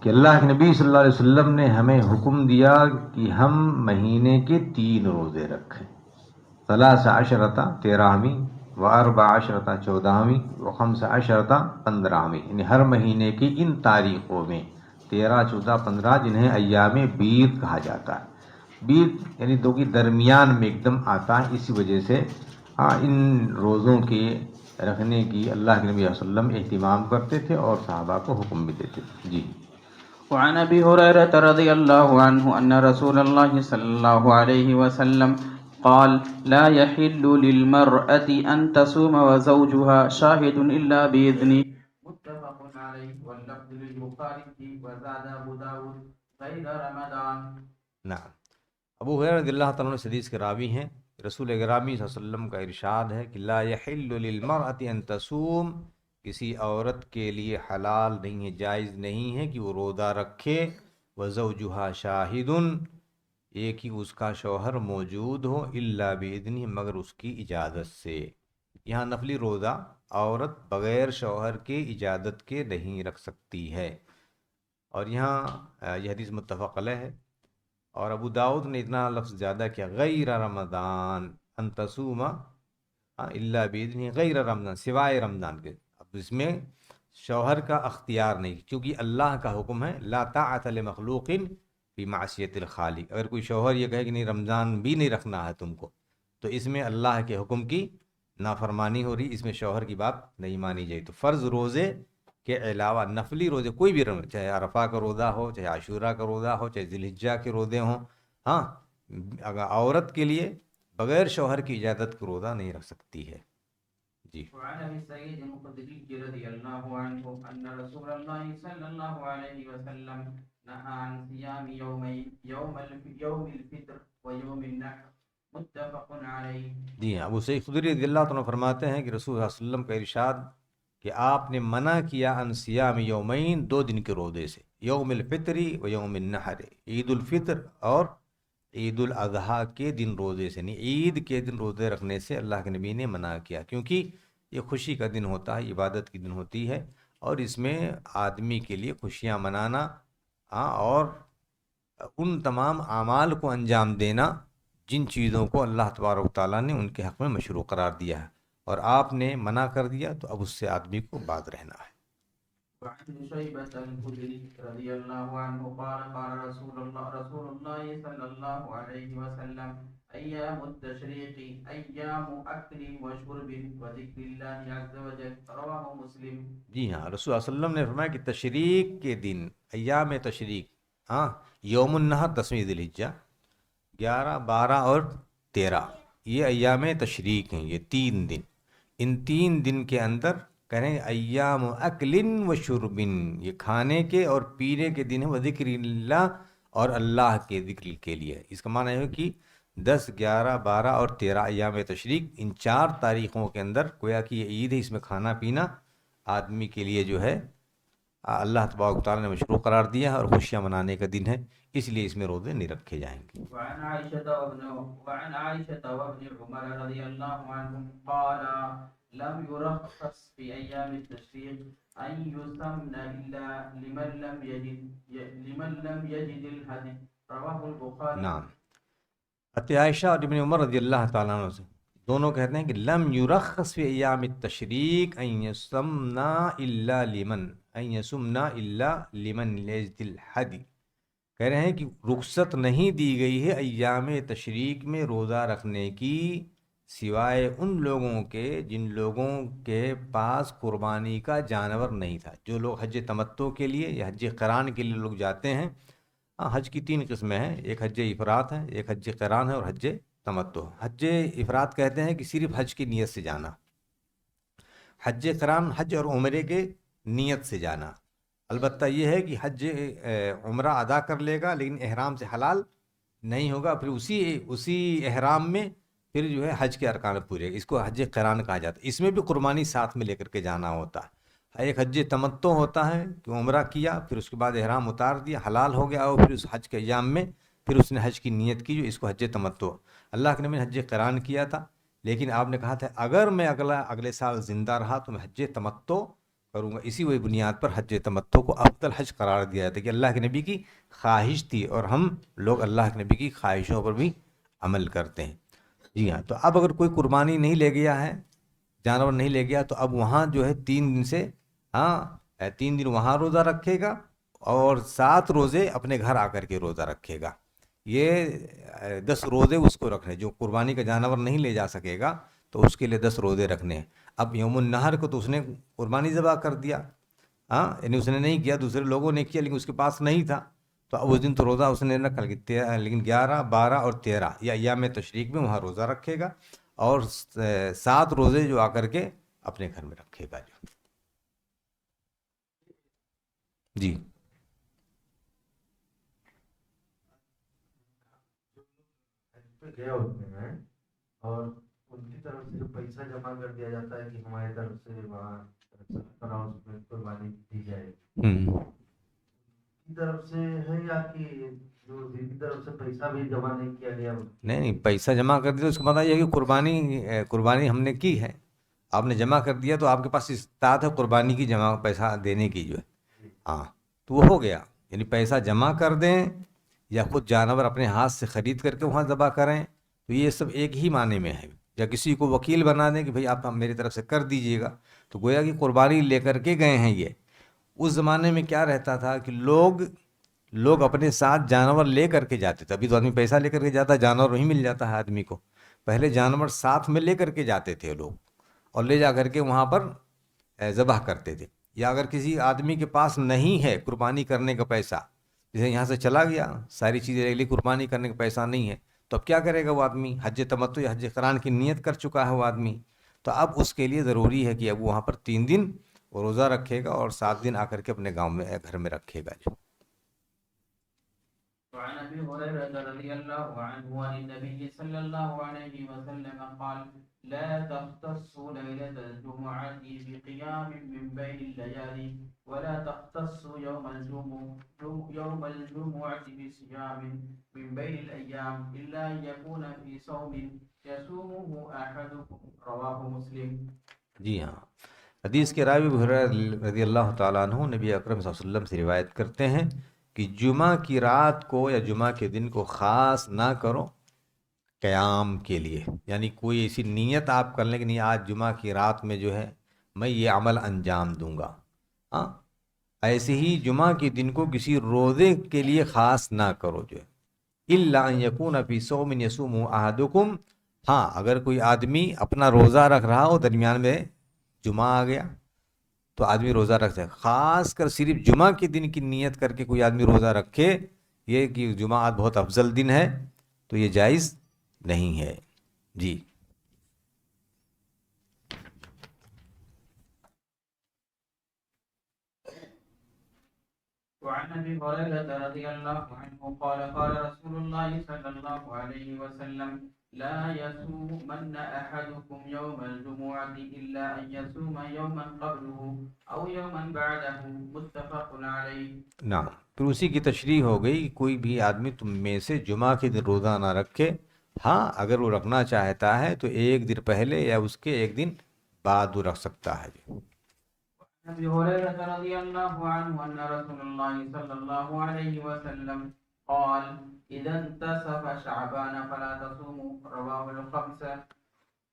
کہ اللہ کے نبی صلی اللہ علیہ وسلم نے ہمیں حکم دیا کہ ہم مہینے کے 3 روزے رکھیں. 13 13ویں، و14 14ویں، و15 15ویں، یعنی ہر مہینے کی ان تاریخوں میں 13 14 15 جنہیں ایام بیت کہا جاتا ہے. بیت یعنی دو کے درمیان میں ایک دم آتا ہے، اسی وجہ سے ان روزوں کے رکھنے کی اللہ کے نبی صلی اللہ علیہ وسلم اہتمام کرتے تھے اور صحابہ کو حکم بھی دیتے تھے. جی. وعن أبي هريرة رضي الله عنه أن رسول الله صلى الله عليه وسلم قال لا يحل للمرأة أن تصوم وزوجها شاهد إلا بإذنه متفق عليه واللفظ للبخاري وزاد أبو داود غير رمضان. نعم. ابو ہریرہ رضی اللہ تعالیٰ عنہ اس حدیث کے راوی ہیں. رسول اکرم صلی اللہ علیہ وسلم کا ارشاد ہے کہ لا یحل للمرأة ان تصوم، کسی عورت کے لیے حلال نہیں ہے، جائز نہیں ہے کہ وہ روزہ رکھے، وزوجها شاہد، ایک ہی اس کا شوہر موجود ہو، الا باذنہ، مگر اس کی اجازت سے. یہاں نفلی روزہ عورت بغیر شوہر کے اجازت کے نہیں رکھ سکتی ہے. اور یہاں یہ حدیث متفق علیہ ہے. اور ابو داؤد نے اتنا لفظ زیادہ کیا، غیر رمضان ان تصوم الا باذنہ، غیر رمضان، سوائے رمضان کے. اب اس میں شوہر کا اختیار نہیں، کیونکہ اللہ کا حکم ہے لا طاعۃ لمخلوق فی معصیۃ الخالق. اگر کوئی شوہر یہ کہے کہ نہیں رمضان بھی نہیں رکھنا ہے تم کو، تو اس میں اللہ کے حکم کی نافرمانی ہو رہی، اس میں شوہر کی بات نہیں مانی جائے. تو فرض روزے کے علاوہ نفلی روزے کوئی بھی روزے، چاہے عرفہ کا روزہ ہو، چاہے عاشورہ کا روزہ ہو، چاہے ذی الحجہ کے روزے ہوں، ہاں اگر عورت کے لیے بغیر شوہر کی اجازت کے روزہ نہیں رکھ سکتی ہے. جی. وعن ابي سعيد الخدري رضي الله عنه ان رسول الله صلى الله عليه وسلم نهى عن صيام يوم الفطر ويوم النحر متفق عليه. جی ہاں، ابو سعید خدری رضی اللہ عنہ فرماتے ہیں کہ رسول اللہ صلی اللہ علیہ وسلم کا ارشاد کہ آپ نے منع کیا ان صیام یومین، 2 دن کے روزے سے، یوم الفطر و یوم النحر، عید الفطر اور عید الاضحیٰ کے دن روزے سے، نہیں عید کے دن روزے رکھنے سے اللہ کے نبی نے منع کیا، کیونکہ یہ خوشی کا دن ہوتا ہے، عبادت کی دن ہوتی ہے، اور اس میں آدمی کے لیے خوشیاں منانا اور ان تمام اعمال کو انجام دینا جن چیزوں کو اللہ تبارک و تعالیٰ نے ان کے حق میں مشروع قرار دیا ہے، اور آپ نے منع کر دیا تو اب اس سے آدمی کو باز رہنا ہے. وعن شيبة الخدري رضي الله عنه قال قال رسول الله صلى الله عليه وسلم أيام التشريق أيام أكل وشرب وذكر الله عز وجل رواه مسلم. جی ہاں، رسول اللہ علیہ وسلم نے فرمایا کہ تشریق کے دن، ایام تشریق، یوم النحر 10ویں ذی الحجہ، 11 12 اور 13، یہ ایام تشریق ہیں، یہ 3 دن. ان 3 دن کے اندر کریں ایام اکل و شربن، یہ کھانے کے اور پینے کے دن ہیں، وہ ذکر اللہ، اور اللہ کے ذکر کے لیے. اس کا معنی ہے کہ 10 11 12 اور 13 ایام تشریق، ان 4 تاریخوں کے اندر گویا کہ یہ عید ہے، اس میں کھانا پینا آدمی کے لیے جو ہے اللہ تبارک و تعالیٰ نے مشروع قرار دیا ہے، اور خوشیاں منانے کا دن ہے، اس لیے اس میں روزے نہیں رکھے جائیں گے. وعن عائشة وابن عمر رضي الله عنهم قال لم يرخص في أيام التشريق أن يسمن إلا لمن لم يجد الهدي رواه البخاري. نعم. عائشہ اور ابن عمر رضی اللہ تعالیٰ عنہ سے دونوں کہتے ہیں کہ لم یرخص فی ایام التشریق ان یسمنا الا لمن یجد الہدی. کہہ رہے ہیں کہ رخصت نہیں دی گئی ہے ایام تشریق میں روزہ رکھنے کی، سوائے ان لوگوں کے جن لوگوں کے پاس قربانی کا جانور نہیں تھا. جو لوگ حج تمتع کے لیے یا حج قران کے لیے لوگ جاتے ہیں، حج کی 3 قسمیں ہیں، ایک حج افراد ہے، ایک حج قران ہے، اور حج تمتع. حج افراد کہتے ہیں کہ صرف حج کی نیت سے جانا، حج قران حج اور عمرے کے نیت سے جانا. البتہ یہ ہے کہ حج عمرہ ادا کر لے گا لیکن احرام سے حلال نہیں ہوگا، پھر اسی احرام میں پھر جو ہے حج کے ارکان پورے، اس کو حج قران کہا جاتا ہے. اس میں بھی قربانی ساتھ میں لے کر کے جانا ہوتا ہے. ایک حج تمتع ہوتا ہے کہ عمرہ کیا، پھر اس کے بعد احرام اتار دیا، حلال ہو گیا، اور پھر اس حج کے ایام میں پھر اس نے حج کی نیت کی، جو اس کو حج تمتع. اللہ کے نبی نے حج قران کیا تھا، لیکن آپ نے کہا تھا اگر میں اگلے سال زندہ رہا تو میں حج تمتع کروں گا. اسی وہی بنیاد پر حج تمتع کو افضل حج قرار دیا تھا کہ اللہ کے نبی کی خواہش تھی، اور ہم لوگ اللہ کے نبی کی خواہشوں پر بھی عمل کرتے ہیں. جی ہاں. تو اب اگر کوئی قربانی نہیں لے گیا ہے، جانور نہیں لے گیا، تو اب وہاں جو ہے 3 دن سے 3 دن وہاں روزہ رکھے گا، اور 7 روزے اپنے گھر آ کر کے روزہ رکھے گا. یہ 10 روزے اس کو رکھنے، جو قربانی کا جانور نہیں لے جا سکے گا تو اس کے لیے 10 روزے رکھنے ہیں. اب یوم النحر کو تو اس نے قربانی ذبح کر دیا، ہاں یعنی اس نے نہیں کیا، دوسرے لوگوں نے کیا لیکن اس کے پاس نہیں تھا، تو اب اس دن تو روزہ اس نے رکھا، لیکن 11 12 اور 13 یا ایام تشریق میں وہاں روزہ رکھے گا، اور 7 روزے جو آ کر کے اپنے گھر میں رکھے گا جو. جی گیا ہوتے ہیں اور ان کی طرف سے جو پیسہ جمع کر دیا جاتا ہے کہ ہماری طرف سے وہاں ہاؤس میں قربانی دی جائے، کی طرف سے ہے یا کہ جو دل کی طرف سے پیسہ بھی جمع نہیں کیا گیا؟ نہیں پیسہ جمع کر دیا، اس کا مطلب یہ ہے کہ قربانی ہم نے کی ہے، آپ نے جمع کر دیا تو آپ کے پاس استطاعت ہے قربانی کی جمع پیسہ دینے کی جو ہے، ہاں تو وہ ہو گیا. یعنی پیسہ جمع کر دیں یا خود جانور اپنے ہاتھ سے خرید کر کے وہاں ذبح کریں، تو یہ سب ایک ہی معنی میں ہے. یا کسی کو وکیل بنا دیں کہ بھئی آپ میری طرف سے کر دیجئے گا، تو گویا کہ قربانی لے کر کے گئے ہیں. یہ اس زمانے میں کیا رہتا تھا کہ لوگ اپنے ساتھ جانور لے کر کے جاتے تھے. ابھی تو آدمی پیسہ لے کر کے جاتا ہے، جانور وہیں مل جاتا ہے آدمی کو. پہلے جانور ساتھ میں لے کر کے جاتے تھے لوگ، اور لے جا کر کے وہاں پر ذبح کرتے تھے. یا اگر کسی آدمی کے پاس نہیں ہے قربانی کرنے کا پیسہ، جیسے یہاں سے چلا گیا ساری چیزیں لے لی، قربانی کرنے کا پیسہ نہیں ہے، تو اب کیا کرے گا وہ آدمی؟ حج تمتع یا حج قران کی نیت کر چکا ہے وہ آدمی، تو اب اس کے لیے ضروری ہے کہ اب وہاں پر 3 دن وہ روزہ رکھے گا اور 7 دن آ کر کے اپنے گاؤں میں گھر میں رکھے گا جو. وعن ابي هريره رضي الله عنه عن النبي صلى الله عليه وسلم قال لا تختصوا ليله الجمعه بقيام من بين الليالي ولا تختصوا يوم الجمعه بصيام من بين الايام الا ان يكون في صوم يصومه احدكم رواه مسلم. جی ہاں، حدیث کے راوی ابو ہریرہ رضی اللہ تعالیٰ عنہ نبی اکرم صلی اللہ علیہ وسلم سے روایت کرتے ہیں کہ جمعہ کی رات کو یا جمعہ کے دن کو خاص نہ کرو قیام کے لیے، یعنی کوئی ایسی نیت آپ کر لیں کہ نہیں آج جمعہ کی رات میں جو ہے میں یہ عمل انجام دوں گا. ہاں ایسے ہی جمعہ کے دن کو کسی روزے کے لیے خاص نہ کرو جو ہے، الا ان یکون فی صوم یصوم احدکم، ہاں اگر کوئی آدمی اپنا روزہ رکھ رہا ہو درمیان میں جمعہ آ گیا تو آدمی روزہ رکھتا ہے. خاص کر صرف جمعہ کے دن کی نیت کر کے کوئی آدمی روزہ رکھے، یہ کہ جمعہ آج بہت افضل دن ہے، تو یہ جائز نہیں ہے. جی وعن ابي هريره رضي الله عنه قال قال رسول الله صلى الله عليه وسلم لا يصومن احدكم يوم الجمعه الا ان يصوم يوما قبله او يوما بعده متفق عليه. نعم، پھر اسی کی تشریح ہو گئی کہ کوئی بھی آدمی تم میں سے جمعہ کے دن روزہ نہ رکھے، ہاں اگر وہ رکھنا چاہتا ہے تو ایک دن پہلے یا اس کے ایک دن بعد وہ رکھ سکتا ہے. ابي هريره رضي الله عنه ان رسول الله صلى الله عليه وسلم قال اذا انتصف شعبان فلا تصوموا رواه الخمسه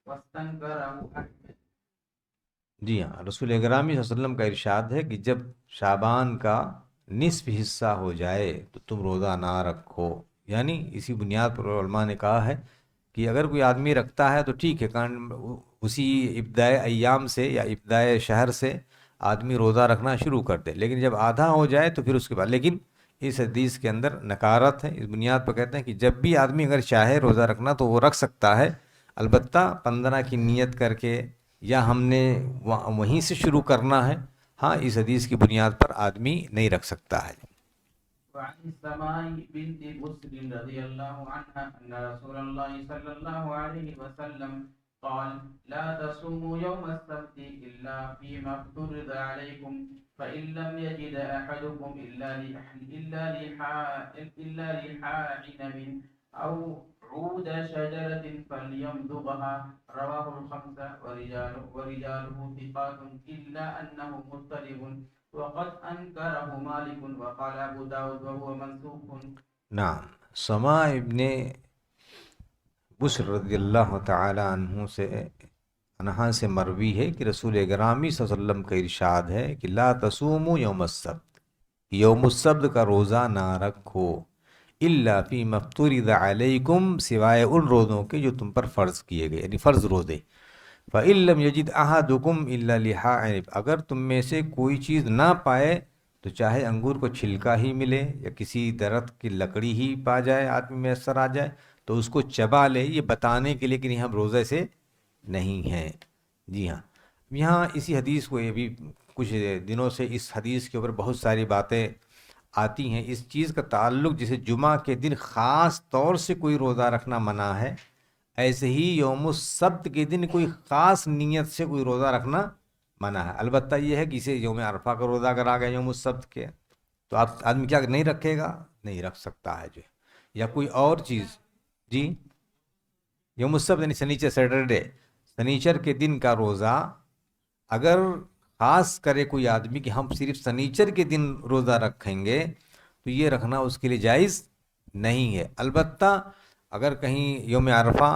واستنكره احمد. جی ہاں، رسول اکرم صلی اللہ علیہ وسلم کا ارشاد ہے کہ جب شعبان کا نصف حصہ ہو جائے تو تم روزہ نہ رکھو. یعنی اسی بنیاد پر علماء نے کہا ہے کہ اگر کوئی آدمی رکھتا ہے تو ٹھیک ہے، اسی ابتدائے ایام سے یا ابتدائے شہر سے آدمی روزہ رکھنا شروع کر دے، لیکن جب آدھا ہو جائے تو پھر اس کے بعد. لیکن اس حدیث کے اندر نکارت ہے، اس بنیاد پر کہتے ہیں کہ جب بھی آدمی اگر چاہے روزہ رکھنا تو وہ رکھ سکتا ہے، البتہ 15 کی نیت کر کے یا ہم نے وہیں سے شروع کرنا ہے. ہاں اس حدیث کی بنیاد پر آدمی نہیں رکھ سکتا ہے. وعن السماء بنت بسر رضي الله عنها أن رسول الله صلى الله عليه وسلم قال لا تصوموا يوم السبت إلا فيما افترض عليكم فإن لم يجد أحدكم إلا لحاء عنب أو عود شجرة فليمضغها رواه الخمسة ورجاله ثقات إلا أنه مضطرب وقد انکرہ مالک وقال ابو داود وهو منسوخ. نعم، سما ابن بسر رضی اللہ تعالی عنہ سے مروی ہے کہ رسول اکرم صلی اللہ علیہ وسلم کا ارشاد ہے کہ لا تصوموا یوم السبت، یوم السبت کا روزہ نہ رکھو، الا فیما افترض علیکم، سوائے ان روزوں کے جو تم پر فرض کیے گئے، یعنی فرض روزے. فَإِن لَّمْ يَجِدْ أَحَدُكُمْ إِلَّا لِحَاءً، اگر تم میں سے کوئی چیز نہ پائے تو چاہے انگور کو چھلکا ہی ملے یا کسی درخت کی لکڑی ہی پا جائے، آدمی میسر آ جائے تو اس کو چبا لے، یہ بتانے کے لیے کہ نہیں ہم روزے سے نہیں ہیں۔ جی ہاں، یہاں اسی حدیث کو، یہ بھی کچھ دنوں سے اس حدیث کے اوپر بہت ساری باتیں آتی ہیں۔ اس چیز کا تعلق جیسے جمعہ کے دن خاص طور سے کوئی روزہ رکھنا منع ہے، ایسے ہی یوم السبت کے دن کوئی خاص نیت سے کوئی روزہ رکھنا منع ہے۔ البتہ یہ ہے کہ اسے یوم عرفہ کا روزہ اگر آ گیا یوم السبت کے تو آپ آدمی کیا نہیں رکھے گا؟ نہیں رکھ سکتا ہے جو ہے، یا کوئی اور چیز۔ جی، یوم السبت یعنی سنیچر، سیٹرڈے، سنیچر کے دن کا روزہ اگر خاص کرے کوئی آدمی کہ ہم صرف سنیچر کے دن روزہ رکھیں گے تو یہ رکھنا اس کے لیے جائز نہیں ہے۔ البتہ اگر کہیں یوم عرفہ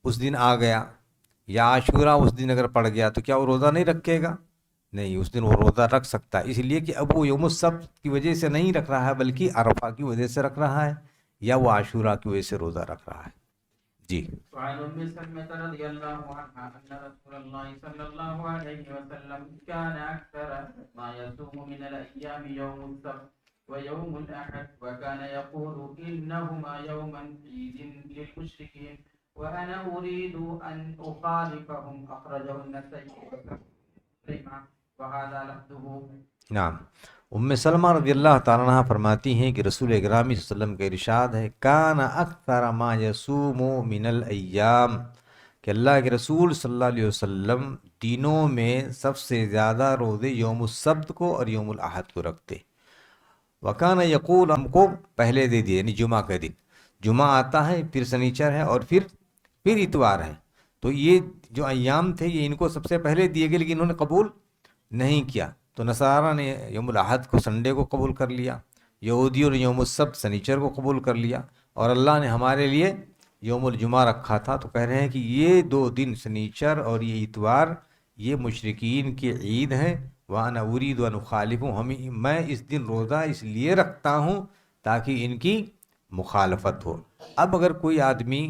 اس دن آ گیا یا عاشوراء اس دن اگر پڑ گیا تو کیا وہ روزہ نہیں رکھے گا؟ نہیں، اس دن وہ روزہ رکھ سکتا ہے، اس لیے کہ اب وہ یوم السبت کی وجہ سے نہیں رکھ رہا ہے بلکہ عرفہ کی وجہ سے رکھ رہا ہے یا وہ عاشوراء کی وجہ سے روزہ رکھ رہا ہے۔ جی، وعن ام سلمة رضي الله عنها ان رسول الله صلى الله عليه وسلم كان اكثر ما يصوم من الايام يوم السبت ويوم الاحد وكان يقول انهما يوما عيد للمشركين وانا اريد ان اخالفهم، اخرجه النسائي وهذا لفظه۔ نعم، ام سلمہ رضی اللہ تعالیٰ عنہ فرماتی ہیں کہ رسول اکرام صلی اللہ علیہ وسلم کا ارشاد ہے، کان اکثر ما یصوم من الایام، کہ اللہ کے رسول صلی اللہ علیہ وسلم دینوں میں سب سے زیادہ روزے یوم السبت کو اور یوم الاحد کو رکھتے۔ وکان یقول، ہم کو پہلے دے دیے یعنی جمعہ کا دن، جمعہ آتا ہے پھر سنیچر ہے اور پھر اتوار ہے، تو یہ جو ایام تھے یہ ان کو سب سے پہلے دیے گئے لیکن انہوں نے قبول نہیں کیا، تو نصارہ نے یوم الاحد کو سنڈے کو قبول کر لیا، یہودیوں نے یوم السبت سنیچر کو قبول کر لیا، اور اللہ نے ہمارے لیے یوم الجمعہ رکھا تھا۔ تو کہہ رہے ہیں کہ یہ دو دن سنیچر اور یہ اتوار یہ مشرکین کی عید ہیں، وَأَنَا أُرِيدُ أَنْ أُخَالِفُهُمْ، میں اس دن روزہ اس لیے رکھتا ہوں تاکہ ان کی مخالفت ہو۔ اب اگر کوئی آدمی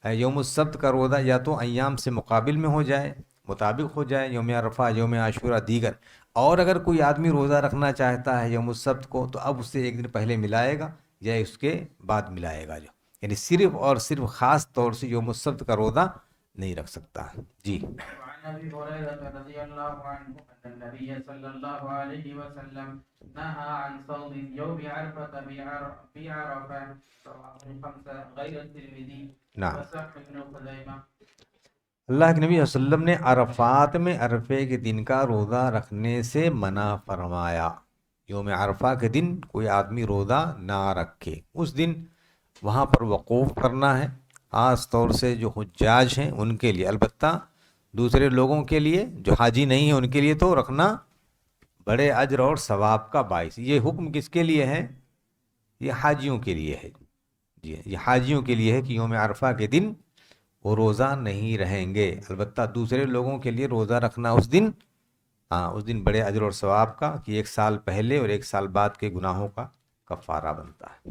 یوم السبت کا روزہ یا تو ایام سے مقابل میں ہو جائے، مطابق ہو جائے، یوم عرفہ، یوم عاشوراء دیگر، اور اگر کوئی آدمی روزہ رکھنا چاہتا ہے یوم السبت کو تو اب اس سے ایک دن پہلے ملائے گا یا اس کے بعد ملائے گا، جو یعنی صرف اور صرف خاص طور سے یوم السبت کا روزہ نہیں رکھ سکتا۔ جی، وعن ابي هريره رضي الله عنه ان النبي صلى الله عليه وسلم نهى عن صوم يوم عرفه بعرفه، رواه الخمسه غير الترمذي نعم، وصححه ابن خزيمه۔ اللہ کے نبی صلی اللہ علیہ وسلم نے عرفات میں عرفے کے دن کا روزہ رکھنے سے منع فرمایا۔ یوم عرفہ کے دن کوئی آدمی روزہ نہ رکھے، اس دن وہاں پر وقوف کرنا ہے، خاص طور سے جو حجاج ہیں ان کے لیے، البتہ دوسرے لوگوں کے لیے جو حاجی نہیں ہیں ان کے لیے تو رکھنا بڑے اجر اور ثواب کا باعث۔ یہ حکم کس کے لیے ہے؟ یہ حاجیوں کے لیے ہے۔ جی، یہ حاجیوں کے لیے ہے کہ یوم عرفہ کے دن وہ روزہ نہیں رہیں گے، البتہ دوسرے لوگوں کے لیے روزہ رکھنا اس دن بڑے اجر اور ثواب کا، کہ ایک سال پہلے اور ایک سال بعد کے گناہوں کا کفارہ بنتا ہے۔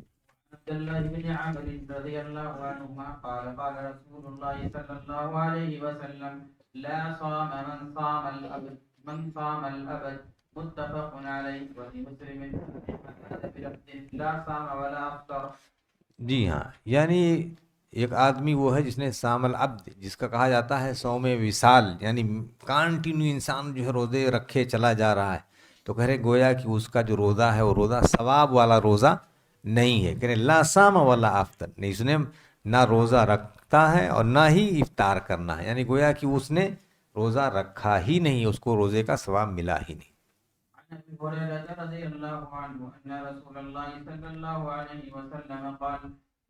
عبد الله بن عمرو رضي الله عنهما قال قال رسول الله صلى الله عليه وسلم لا صام من صام الأبد متفق عليه ولمسلم لا صام ولا أفطر۔ جی ہاں، یعنی ایک آدمی وہ ہے جس نے صام العبد، جس کا کہا جاتا ہے صوم وصال، یعنی کانٹینیو انسان جو ہے روزے رکھے چلا جا رہا ہے، تو کہہ رہے گویا کہ اس کا جو روزہ ہے وہ روزہ ثواب والا روزہ نہیں ہے، کہ لا صام ولا افطر، نہیں، اس نے نہ روزہ رکھتا ہے اور نہ ہی افطار کرنا ہے، یعنی گویا کہ اس نے روزہ رکھا ہی نہیں، اس کو روزے کا ثواب ملا ہی نہیں۔ عن ابي هريره رضي الله عنه ان رسول الله صلى الله عليه وسلم قال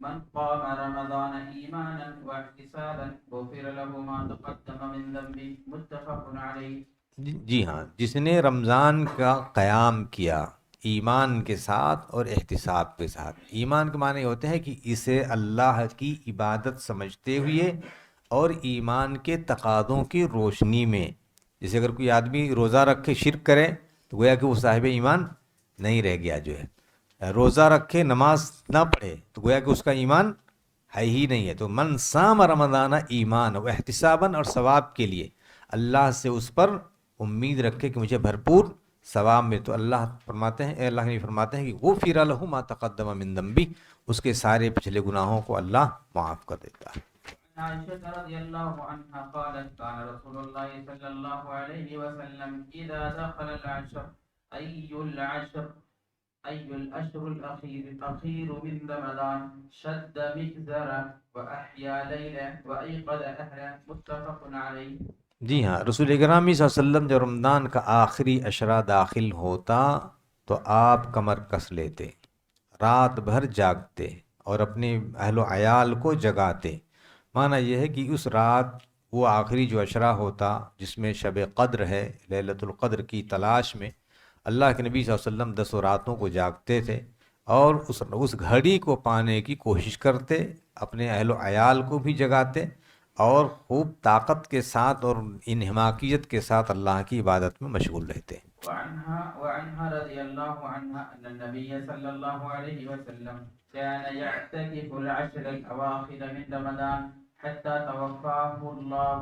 من قام رمضان ايمانا واحتسابا غفر له ما تقدم من ذنبه، متفق عليه۔ جی ہاں، جس نے رمضان کا قیام کیا ایمان کے ساتھ اور احتساب کے ساتھ، ایمان کے معنی ہوتے ہیں کہ اسے اللہ کی عبادت سمجھتے ہوئے اور ایمان کے تقاضوں کی روشنی میں، جیسے اگر کوئی آدمی روزہ رکھے شرک کرے تو گویا کہ وہ صاحب ایمان نہیں رہ گیا، جو ہے روزہ رکھے نماز نہ پڑھے تو گویا کہ اس کا ایمان ہے ہی نہیں ہے. تو من صام رمضان ایمان و احتساباً، اور ثواب کے لیے اللہ سے اس پر امید رکھے کہ مجھے بھرپور ثواب میں، تو اللہ فرماتے ہیں، اللہ نے فرماتے ہیں کہ غفر لہ ما تقدم من ذنبہ، اس کے سارے پچھلے گناہوں کو اللہ معاف کر دیتا ہے. عائشة رضي الله عنها قالت كان رسول الله صلى الله عليه وسلم إذا دخل العشر أي الأشهر الأخير من رمضان شد مئزرا وأحيا ليلة وأيقظ أهله متفق عليه. جی ہاں، رسول اکرم صلی اللہ علیہ وسلم جب رمضان کا آخری عشرہ داخل ہوتا تو آپ کمر کس لیتے، رات بھر جاگتے اور اپنے اہل و عیال کو جگاتے. معنی یہ ہے کہ اس رات، وہ آخری جو عشرہ ہوتا جس میں شب قدر ہے، لیلۃ القدر کی تلاش میں اللہ کے نبی صلی اللہ علیہ وسلم 10 راتوں کو جاگتے تھے اور اس گھڑی کو پانے کی کوشش کرتے، اپنے اہل و عیال کو بھی جگاتے اور خوب طاقت کے ساتھ اور انہماکیت کے ساتھ اللہ کی عبادت میں مشغول رہتے. وعنها رضي الله عنها أن النبي صلى الله عليه وسلم كان يعتكف العشر الأواخر من رمضان حتى توفاه الله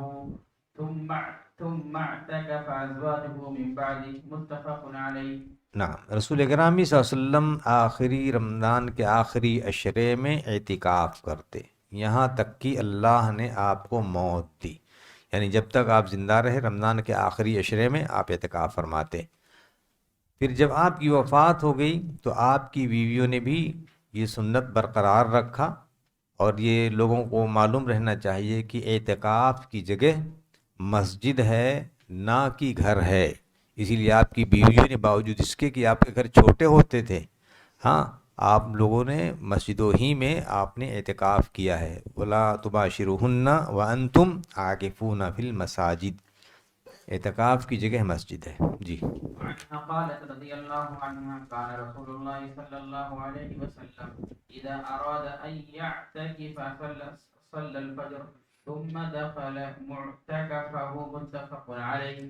ثم اعتكف أزواجه من بعده متفق عليه. نعم، رسول اکرم صلی اللہ علیہ وسلم آخری رمضان کے آخری عشرے میں اعتکاف کرتے یہاں تک کہ اللہ نے آپ کو موت دی، یعنی جب تک آپ زندہ رہے رمضان کے آخری عشرے میں آپ اعتکاف فرماتے. پھر جب آپ کی وفات ہو گئی تو آپ کی بیویوں نے بھی یہ سنت برقرار رکھا، اور یہ لوگوں کو معلوم رہنا چاہیے کہ اعتکاف کی جگہ مسجد ہے نہ کہ گھر ہے. اسی لیے آپ کی بیویوں نے باوجود اس کے کہ آپ کے گھر چھوٹے ہوتے تھے، ہاں، آپ لوگوں نے مسجدوں ہی میں آپ نے اعتکاف کیا ہے. وَلَا تُبَاشِرُهُنَّ وَأَنْتُمْ عَاكِفُونَ فِي الْمَسَاجِدِ، اعتکاف کی جگہ مسجد ہے. جی. عنها قالت رضي الله عنها كان رسول الله صلى الله عليه وسلم إذا أراد أن يعتكف صلى الفجر ثم دخل معتكفه متفق عليه.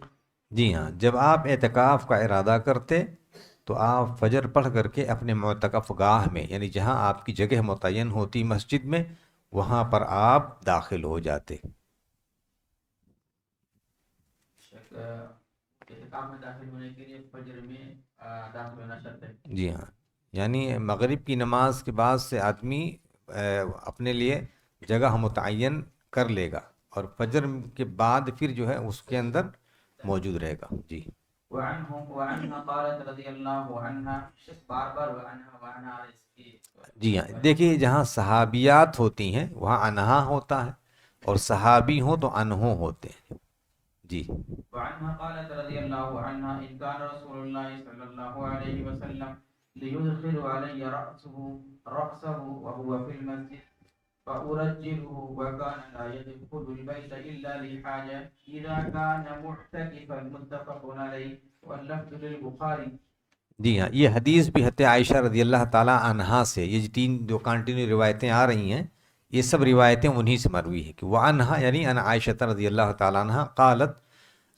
جی ہاں، جب آپ اعتکاف کا ارادہ کرتے تو آپ فجر پڑھ کر کے اپنے معتکف گاہ میں، یعنی جہاں آپ کی جگہ متعین ہوتی مسجد میں، وہاں پر آپ داخل ہو جاتے. اعتکاف میں داخل ہونے کے لیے فجر میں داخل ہونا شرط ہے. جی ہاں، یعنی مغرب کی نماز کے بعد سے آدمی اپنے لیے جگہ متعین کر لے گا اور فجر کے بعد پھر جو ہے اس کے اندر موجود رہے گا. جی. وعنها قالت رضی اللہ عنہ، بار وعنها جی ہاں، دیکھیے جہاں صحابیات ہوتی ہیں وہاں انہا ہوتا ہے، اور صحابی ہوں تو انہو ہوتے ہیں. جی. وعنها قالت رضی اللہ عنہ ان كان رسول اللہ صلی اللہ علیہ وسلم ليدخل علي رأسه وهو في المسجد فأرجله وكان لا يدخل البيت إلا لحاجة إذا كان معتكفا متفق عليه واللفظ للبخاري. جی ہاں، یہ حدیث بھی حضرت عائشہ رضی اللہ تعالیٰ عنہا سے، یہ تین جو کنٹینیو روایتیں آ رہی ہیں یہ سب روایتیں انہی سے مروی ہیں کہ وہ عنہا یعنی ان عائشہ رضی اللہ تعالیٰ عنہ قالت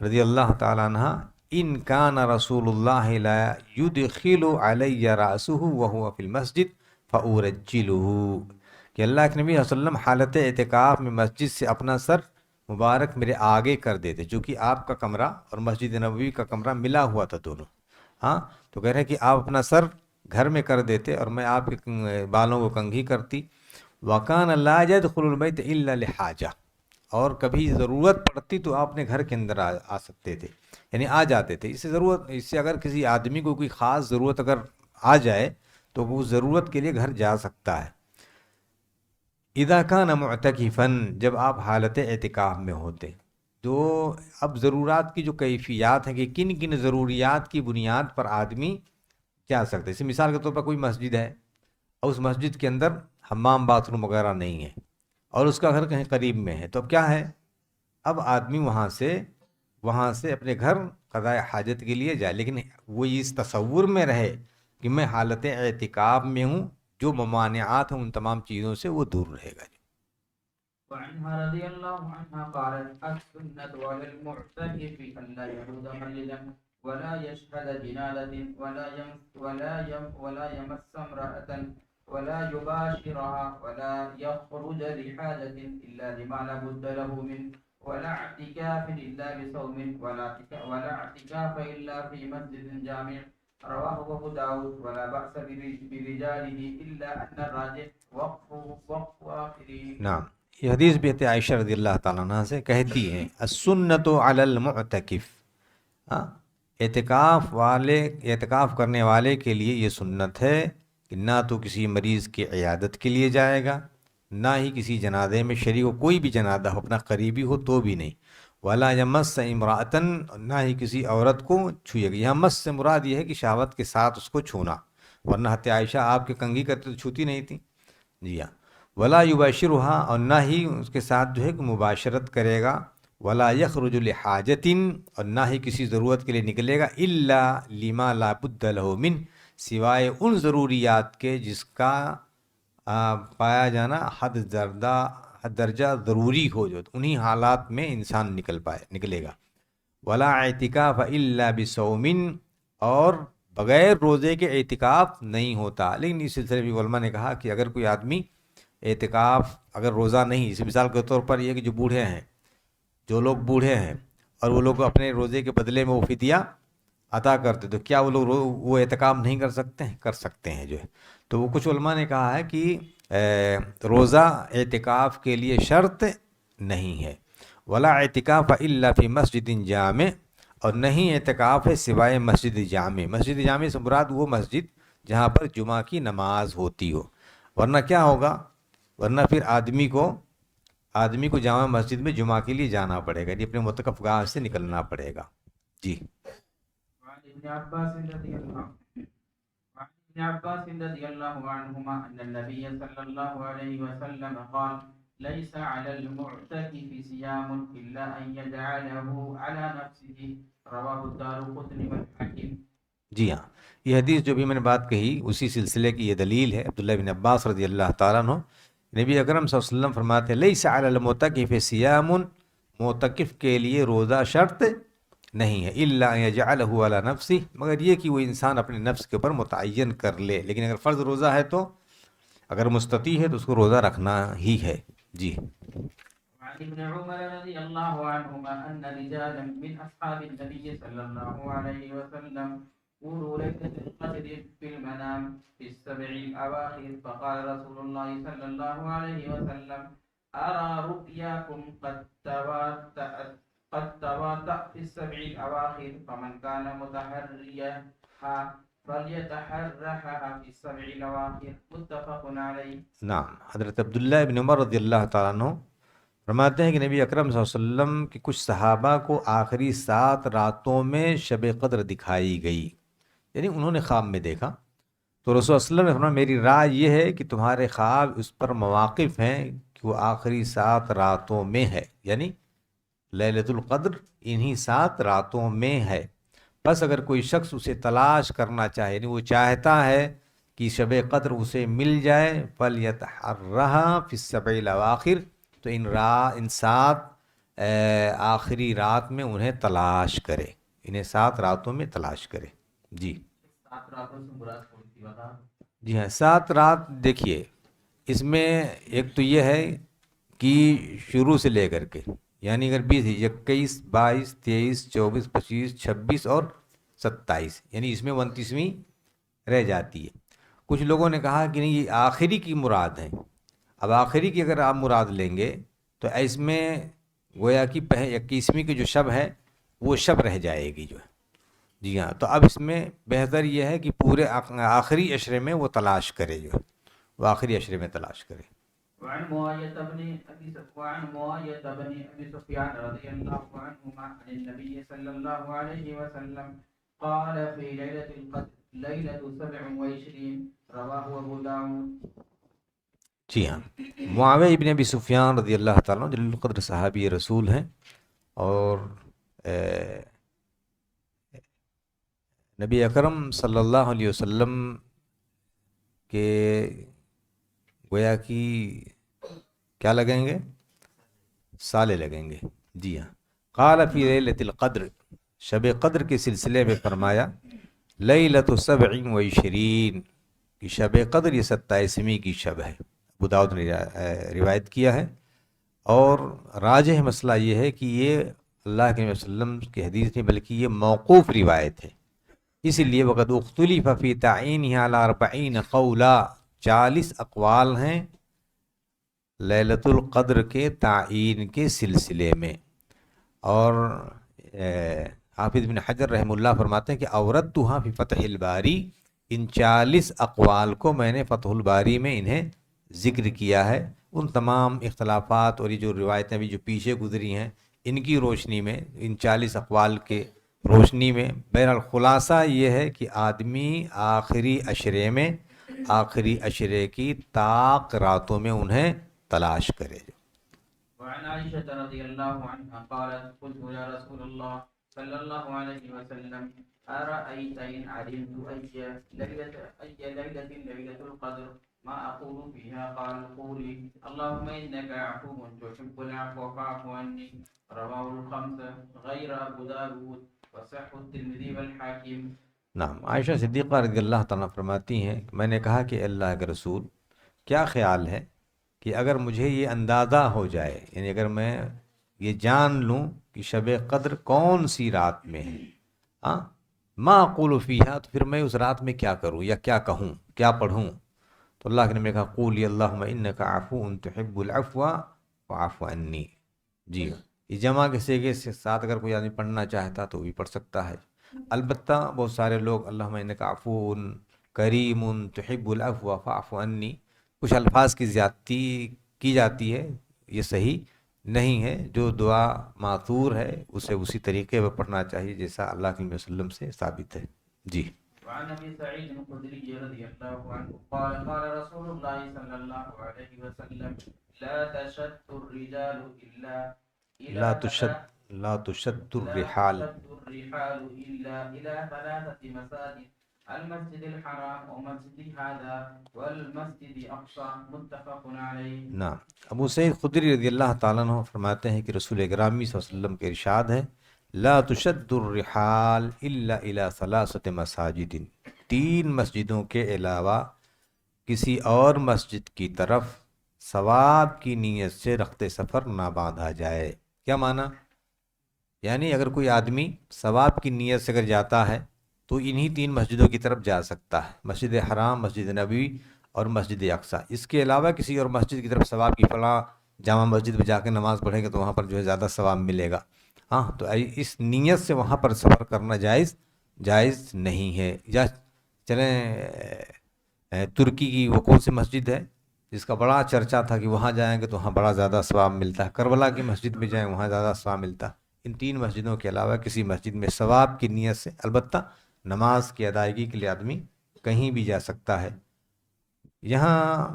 رضی اللہ تعالیٰ عنہ ان کان رسول اللہ لا يدخل علی رأسه وهو فی المسجد فأرجله، کہ اللہ کے نبی صلی اللہ علیہ وسلم حالت اعتکاف میں مسجد سے اپنا سر مبارک میرے آگے کر دیتے، چونکہ آپ کا کمرہ اور مسجد نبوی کا کمرہ ملا ہوا تھا دونوں، ہاں، تو کہہ رہے ہیں کہ آپ اپنا سر گھر میں کر دیتے اور میں آپ کے بالوں کو کنگھی کرتی. وَكَانَ لَا يَدْخُلُ الْبَيْتَ إِلَّا لِحَاجَةٍ، اور کبھی ضرورت پڑتی تو آپ اپنے گھر کے اندر آ سکتے تھے، یعنی آ جاتے تھے. اس سے اگر کسی آدمی کو کوئی خاص ضرورت اگر آ جائے تو وہ ضرورت کے لیے گھر جا سکتا ہے. اذا کان معتکفا، جب آپ حالت اعتکاف میں ہوتے. تو اب ضرورات کی جو کیفیات ہیں کہ کن کن ضروریات کی بنیاد پر آدمی جا سکتے. جیسے مثال کے طور پر کوئی مسجد ہے اور اس مسجد کے اندر حمام باتھ روم وغیرہ نہیں ہے اور اس کا گھر کہیں قریب میں ہے، تو اب کیا ہے، اب آدمی وہاں سے اپنے گھر قضاء حاجت کے لیے جائے، لیکن وہ اس تصور میں رہے کہ میں حالت اعتکاف میں ہوں، جو ممانعات ہیں ان تمام چیزوں سے وہ دور رہے گا. وعنها رضی اللہ عنہ قالت السنة على المعتكف أن لا يعود مسجدا ولا يشهد جنازة ولا يمس امرأة ولا يباشرها ولا يخرج لحاجة إلا لما لا بد له منه ولا اعتكاف إلا بصوم ولا اعتكاف إلا في مسجد جامع رواه أبو داود ولا بأس برجاله إلا أن الراجح وقف آخره. نعم، یہ حدیث بھی عائشہ رضی اللہ تعالیٰ عنہ سے کہتی ہے السنت علی المعتکف، اعتکاف کرنے والے کے لیے یہ سنت ہے کہ نہ تو کسی مریض کی عیادت کے لیے جائے گا، نہ ہی کسی جنازے میں شریک ہو، کوئی بھی جنازہ ہو، اپنا قریبی ہو تو بھی نہیں، ولا یمس امراۃً، نہ ہی کسی عورت کو چھوئے گا۔ یہاں مس سے مراد یہ ہے کہ شہوت کے ساتھ اس کو چھونا، ورنہ حضرت عائشہ آپ کے کنگھی کرتے تو چھوتی نہیں تھی۔ جی ہاں، ولا یباشرها، اور نہ ہی اس کے ساتھ جو ہے کہ مباشرت کرے گا، ولا یخرج لحاجۃ، اور نہ ہی کسی ضرورت کے لیے نکلے گا، الا لما لا بد له من، سوائے ان ضروریات کے جس کا پایا جانا حد درجہ ضروری ہو، جو انہی حالات میں انسان نکلے گا۔ ولا اعتکاف الا بصوم، اور بغیر روزے کے اعتکاف نہیں ہوتا۔ لیکن اس سلسلے میں علماء نے کہا کہ اگر کوئی آدمی اعتکاف اگر روزہ نہیں، اس مثال کے طور پر یہ کہ جو بوڑھے ہیں، جو لوگ بوڑھے ہیں اور وہ لوگ اپنے روزے کے بدلے میں وہ فدیہ عطا کرتے، تو کیا وہ لوگ وہ اعتکاف نہیں کر سکتے ہیں؟ کر سکتے ہیں جو ہے۔ تو وہ کچھ علماء نے کہا ہے کہ روزہ اعتکاف کے لیے شرط نہیں ہے۔ ولا اعتکاف الا فی مسجد جامع، اور نہیں اعتکاف ہے سوائے مسجد جامع۔ مسجد جامع سے مراد وہ مسجد جہاں پر جمعہ کی نماز ہوتی ہو، ورنہ کیا ہوگا، ورنہ پھر آدمی کو جامع مسجد میں جمعہ کے لیے جانا پڑے گا، اپنے متکف گاہ سے نکلنا پڑے گا۔ جی۔ وعن ابن عباس رضي الله عنهما أن النبي صلى الله عليه وسلم قال ليس على المعتكف صيام إلا أن يجعله على نفسه رواه الدارقطني والحاكم۔ جی ہاں، یہ حدیث جو بھی میں نے بات کہی اسی سلسلے کی یہ دلیل ہے۔ عبداللہ بن عباس رضی اللہ تعالیٰ عنہ، نبی اکرم صلی اللہ علیہ وسلم فرماتے ہیں لیس علی المعتکف صیام، معتکف کے لیے روزہ شرط نہیں ہے، الا ان یجعلہ علی نفسہ، مگر یہ کہ وہ انسان اپنے نفس کے اوپر متعین کر لے، لیکن اگر فرض روزہ ہے تو اگر مستطیع ہے تو اس کو روزہ رکھنا ہی ہے۔ جی۔ وعن ابن عمر رضي الله عنهما أن رجالا من أصحاب النبي صلى الله عليه وسلم قولوا ليلة القدر في المنام في السبع الأواخر، فقال رسول الله صلى الله عليه وسلم أرى رؤياكم قد تواطأ في السبع الأواخر، فمن كان متحريها فليتحرها في السبع الأواخر، متفق عليه۔ نعم، حضرت عبداللہ بن عمر رضی اللہ تعالیٰ عنہ فرماتے ہیں کہ نبی اکرم صلی اللہ علیہ وسلم کی کچھ صحابہ کو آخری 7 راتوں میں شب قدر دکھائی گئی، یعنی انہوں نے خواب میں دیکھا، تو رسول اللہ علیہ وسلم نے فرمایا میری رائے یہ ہے کہ تمہارے خواب اس پر مواقف ہیں کہ وہ آخری 7 راتوں میں ہے، یعنی لیلۃ القدر انہی 7 راتوں میں ہے۔ بس اگر کوئی شخص اسے تلاش کرنا چاہے، یعنی وہ چاہتا ہے کہ شب قدر اسے مل جائے، فَلْيَتَحَرَّهَا فِي السَّبْعِ الْأَوَاخِرِ، تو ان 7 آخری رات میں انہیں تلاش کرے، انہیں 7 راتوں میں تلاش کرے۔ جی۔ 7 راتوں سے مراد کون سی بتا؟ جی ہاں، 7 رات دیکھیے، اس میں ایک تو یہ ہے کہ شروع سے لے کر کے، یعنی اگر 20 21 22 23 24 25 26 اور 27، یعنی اس میں 29ویں رہ جاتی ہے۔ کچھ لوگوں نے کہا کہ نہیں یہ آخری کی مراد ہے۔ اب آخری کی اگر آپ مراد لیں گے تو اس میں گویا کہ 21ویں کی جو شب ہے وہ شب رہ جائے گی جو ہے۔ جی ہاں، تو اب اس میں بہتر یہ ہے کہ پورے آخری عشرے میں وہ تلاش کرے، جو ہے وہ آخری عشرے میں تلاش کرے۔ وعن معاوية بن أبي سفيان رضي الله عنهما عن النبي صلى الله عليه وسلم قال في ليلة القدر ليلة 27 رواه أبو داود۔ جی ہاں، معاویہ ابن ابی سفیان رضی اللہ تعالیٰ عنہ جلیل القدر صحابی رسول ہیں، اور نبی اکرم صلی اللہ علیہ وسلم کے گویا کہ کیا لگیں گے، سالے لگیں گے۔ جی ہاں، قال فی لیلۃ القدر، شب قدر کے سلسلے میں فرمایا لیلۃ 27، کہ شب قدر یہ 27ویں کی شب ہے، ابو داؤد نے روایت کیا ہے، اور راجح مسئلہ یہ ہے کہ یہ اللہ کے نبی صلی اللہ علیہ وسلم کی حدیث نہیں بلکہ یہ موقوف روایت ہے، اسی لیے وقد اختلف فی تعینہ علی 40 قولا، 40 اقوال ہیں لیلۃ القدر کے تعین کے سلسلے میں۔ اور حافظ بن حجر رحمہ اللہ فرماتے ہیں کہ اوردتھا فی فتح الباری، ان 40 اقوال کو میں نے فتح الباری میں انہیں ذکر کیا ہے، ان تمام اختلافات اور یہ جو روایتیں بھی جو پیچھے گزری ہیں ان کی روشنی میں، ان 40 اقوال کے روشنی میں۔ بہرحال خلاصہ یہ ہے کہ آدمی آخری عشرے میں، آخری عشرے کی طاق راتوں میں انہیں تلاش کرے۔ وعن عائشة رضي الله عنها قالت قلت يا رسول الله صلى الله عليه وسلم أرأيت إن علمت أي ليلة ليلة القدر ما أقول فيها؟ قال قولي اللهم إنك عفو تحب العفو فاعف عني، رواه الخمسة غير أبو داود وصححه الترمذي والحاكم۔ نعم، عائشہ صدیقہ رضی اللہ تعالیٰ فرماتی ہیں کہ میں نے کہا کہ اللہ کے رسول کیا خیال ہے کہ اگر مجھے یہ اندازہ ہو جائے، یعنی اگر میں یہ جان لوں کہ شب قدر کون سی رات میں ہے، ما اقول فیہا، تو پھر میں اس رات میں کیا کروں یا کیا کہوں، کیا پڑھوں؟ تو اللہ کے نبی نے کہا قولی اللہم انک عفو تحب العفو فاعف عنی۔ جی، یہ جمع کے صیغے سے ساتھ اگر کوئی آدمی پڑھنا چاہتا تو بھی پڑھ سکتا ہے، البتہ بہت سارے لوگ اللہم انک عفو کریم تحب العفو فاعف عنی، کچھ الفاظ کی زیادتی کی جاتی ہے، یہ صحیح نہیں ہے۔ جو دعا معثور ہے اسے اسی طریقے پر پڑھنا چاہیے جیسا اللہ کے نبی صلی اللہ علیہ وسلم سے ثابت ہے۔ جی۔ وعن ابي سعيد الخدري رضي الله عنه قال قال رسول الله صلى الله عليه وسلم لا تشد الرجال لا تشد الرحال إلا إلى 3 مساجد، المسجد الحرام ومسجد هذا والمسجد الأقصى، متفق عليه۔ نعم، ابو سعید خدری رضی اللہ تعالیٰ عنہ فرماتے ہیں کہ رسول اکرامی صلی اللہ علیہ وسلم کے ارشاد ہے لا تشد الرحال الا الى 3 مساجد، 3 مسجدوں کے علاوہ کسی اور مسجد کی طرف ثواب کی نیت سے رخت سفر نہ باندھا جائے۔ کیا معنی؟ یعنی اگر کوئی آدمی ثواب کی نیت سے اگر جاتا ہے تو انہی 3 مسجدوں کی طرف جا سکتا ہے، مسجد حرام، مسجد نبوی اور مسجد اقصیٰ۔ اس کے علاوہ کسی اور مسجد کی طرف ثواب کی فلاں جامع مسجد میں جا کے نماز پڑھیں گے تو وہاں پر جو ہے زیادہ ثواب ملے گا، تو اس نیت سے وہاں پر سفر کرنا جائز نہیں ہے۔ یا چلیں ترکی کی وہ کون سی مسجد ہے جس کا بڑا چرچا تھا کہ وہاں جائیں گے تو وہاں بڑا زیادہ ثواب ملتا ہے، کربلا کی مسجد میں جائیں وہاں زیادہ ثواب ملتا ہے۔ ان 3 مسجدوں کے علاوہ کسی مسجد میں ثواب کی نیت سے، البتہ نماز کی ادائیگی کے لیے آدمی کہیں بھی جا سکتا ہے۔ یہاں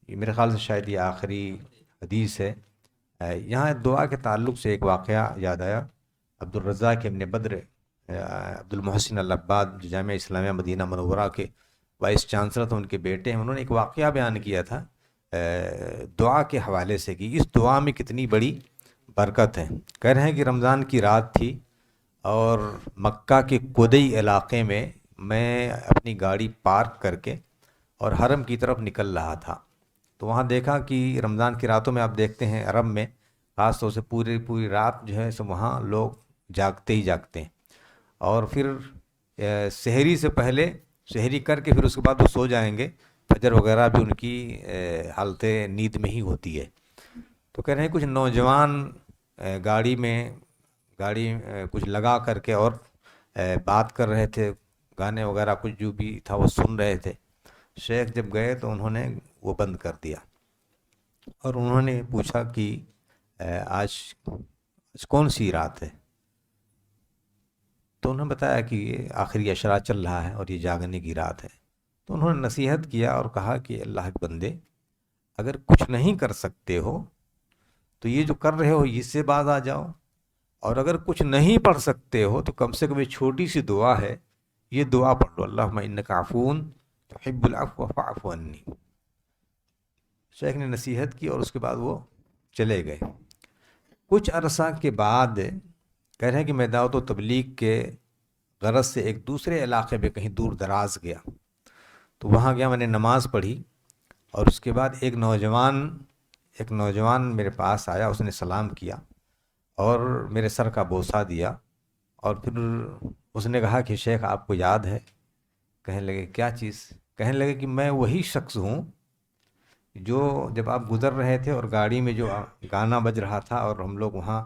میرے خیال سے شاید یہ آخری حدیث ہے، یہاں دعا کے تعلق سے ایک واقعہ یاد آیا۔ عبد الرزاق ابن بدر عبد المحسن العباد جو جامعہ اسلامیہ مدینہ منورہ کے وائس چانسلر تھے، ان کے بیٹے ہیں، انہوں نے ایک واقعہ بیان کیا تھا دعا کے حوالے سے کہ اس دعا میں کتنی بڑی برکت ہے۔ کہہ رہے ہیں کہ رمضان کی رات تھی اور مکہ کے قدی علاقے میں اپنی گاڑی پارک کر کے اور حرم کی طرف نکل رہا تھا، تو وہاں دیکھا کہ رمضان کی راتوں میں آپ دیکھتے ہیں عرب میں خاص طور سے پوری رات جو ہے سو وہاں لوگ جاگتے ہیں، اور پھر سحری سے پہلے سحری کر کے پھر اس کے بعد وہ سو جائیں گے، فجر وغیرہ بھی ان کی حالت نیند میں ہی ہوتی ہے۔ تو کہہ رہے ہیں کچھ نوجوان گاڑی کچھ لگا کر کے اور بات کر رہے تھے، گانے وغیرہ کچھ جو بھی تھا وہ سن رہے تھے۔ شیخ جب گئے تو انہوں نے وہ بند کر دیا اور انہوں نے پوچھا کہ آج کون سی رات ہے؟ تو انہوں نے بتایا کہ یہ آخری عشرہ چل رہا ہے اور یہ جاگنے کی رات ہے۔ تو انہوں نے نصیحت کیا اور کہا کہ اللہ کے بندے، اگر کچھ نہیں کر سکتے ہو تو یہ جو کر رہے ہو اس سے باز آ جاؤ، اور اگر کچھ نہیں پڑھ سکتے ہو تو کم سے کم یہ چھوٹی سی دعا ہے، یہ دعا پڑھ لو، اللہم انک عفو تحب العفو فاعف عنی۔ شیخ نے نصیحت کی اور اس کے بعد وہ چلے گئے۔ کچھ عرصہ کے بعد کہہ رہے ہیں کہ میں دعوت و تبلیغ کے غرض سے ایک دوسرے علاقے میں کہیں دور دراز گیا، تو وہاں گیا، میں نے نماز پڑھی، اور اس کے بعد ایک نوجوان میرے پاس آیا، اس نے سلام کیا اور میرے سر کا بوسہ دیا، اور پھر اس نے کہا کہ شیخ آپ کو یاد ہے؟ کہنے لگے کیا چیز؟ کہنے لگے کہ میں وہی شخص ہوں جو جب آپ گزر رہے تھے اور گاڑی میں جو گانا بج رہا تھا اور ہم لوگ وہاں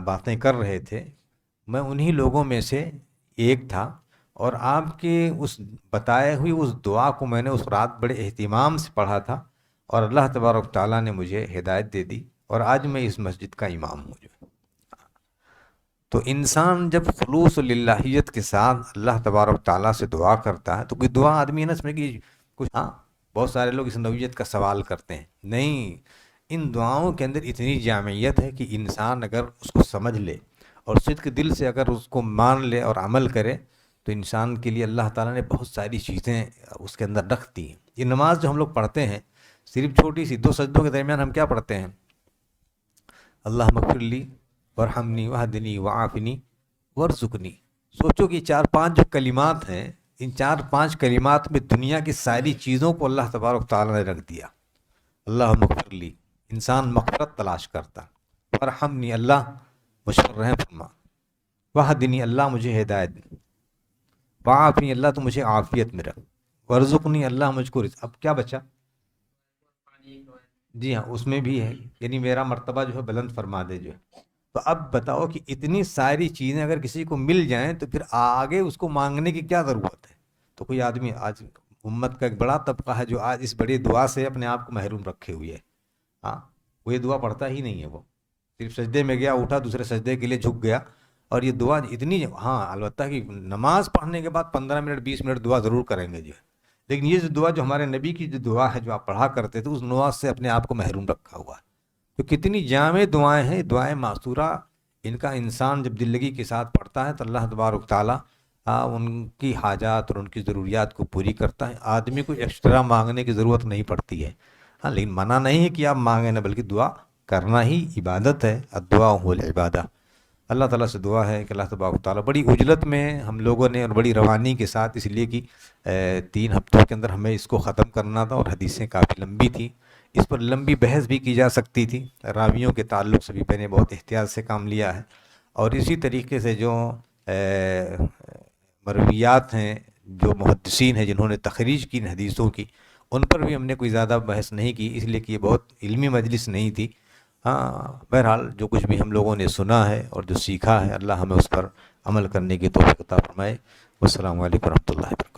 باتیں کر رہے تھے، میں انہی لوگوں میں سے ایک تھا، اور آپ کے اس بتائے ہوئی اس دعا کو میں نے اس رات بڑے اہتمام سے پڑھا تھا، اور اللہ تبارک و تعالیٰ نے مجھے ہدایت دے دی، اور آج میں اس مسجد کا امام ہوں جو۔ تو انسان جب خلوص و للہیت کے ساتھ اللہ تبارک و تعالیٰ سے دعا کرتا ہے، تو کوئی دعا آدمی نہ سمجھے کہ کچھ، بہت سارے لوگ اس نوعیت کا سوال کرتے ہیں، نہیں، ان دعاؤں کے اندر اتنی جامعیت ہے کہ انسان اگر اس کو سمجھ لے اور صدق دل سے اگر اس کو مان لے اور عمل کرے، تو انسان کے لیے اللہ تعالیٰ نے بہت ساری چیزیں اس کے اندر رکھ دی ہیں۔ یہ نماز جو ہم لوگ پڑھتے ہیں، صرف چھوٹی سی 2 سجدوں کے درمیان ہم کیا پڑھتے ہیں؟ اللہم اغفر لی وارحمنی واہدنی وعافنی وارزقنی۔ سوچو کہ 4-5 جو کلمات ہیں، ان 4-5 کلمات میں دنیا کی ساری چیزوں کو اللہ تبارک تعالیٰ نے رکھ دیا۔ اللہم اغفر لی، انسان مغفرت تلاش کرتا، وارحمنی، اللہ مجھ پر رحم فرما، واہدنی، اللہ مجھے ہدایت دے، وعافنی، اللہ تو مجھے عافیت میں رکھ، وارزقنی، اللہ مجھ کو رزق۔ اب کیا بچا؟ جی ہاں، اس میں بھی ہے، یعنی میرا مرتبہ جو ہے بلند فرما دے جو ہے۔ تو اب بتاؤ کہ اتنی ساری چیزیں اگر کسی کو مل جائیں تو پھر آگے اس کو مانگنے کی کیا ضرورت ہے؟ تو کوئی آدمی، آج امت کا ایک بڑا طبقہ ہے جو آج اس بڑی دعا سے اپنے آپ کو محروم رکھے ہوئے ہے، وہ یہ دعا پڑھتا ہی نہیں ہے، وہ صرف سجدے میں گیا، اٹھا، دوسرے سجدے کے لیے جھک گیا، اور یہ دعا اتنی، البتہ کہ نماز پڑھنے کے بعد 15 منٹ 20 منٹ دعا ضرور کریں گے جو ہے، لیکن یہ جو دعا جو ہمارے نبی کی جو دعا ہے جو آپ پڑھا کرتے تھے، اس دعا سے اپنے آپ کو محروم رکھا ہوا ہے۔ تو کتنی جامع دعائیں ہیں، دعائیں معصورہ، ان کا انسان جب دلگی کے ساتھ پڑھتا ہے تو اللہ تبارک تعالیٰ ان کی حاجات اور ان کی ضروریات کو پوری کرتا ہے۔ آدمی کو ایکسٹرا مانگنے کی ضرورت نہیں پڑتی ہے، لیکن منع نہیں ہے کہ آپ مانگیں نہ، بلکہ دعا کرنا ہی عبادت ہے، الدعاء هو العبادہ۔ اللہ تعالیٰ سے دعا ہے کہ اللہ تبارک تعالیٰ، بڑی عجلت میں ہم لوگوں نے اور بڑی روانی کے ساتھ، اس لیے کہ 3 ہفتوں کے اندر ہمیں اس کو ختم کرنا تھا، اور حدیثیں کافی لمبی تھیں، اس پر لمبی بحث بھی کی جا سکتی تھی، راویوں کے تعلق سے بھی میں نے بہت احتیاط سے کام لیا ہے، اور اسی طریقے سے جو مرویات ہیں، جو محدثین ہیں جنہوں نے تخریج کی ان حدیثوں کی، ان پر بھی ہم نے کوئی زیادہ بحث نہیں کی، اس لیے کہ یہ بہت علمی مجلس نہیں تھی۔ بہرحال جو کچھ بھی ہم لوگوں نے سنا ہے اور جو سیکھا ہے، اللہ ہمیں اس پر عمل کرنے کی توفیق عطا فرمائے۔ والسلام علیکم ورحمۃ اللہ وبرکاتہ۔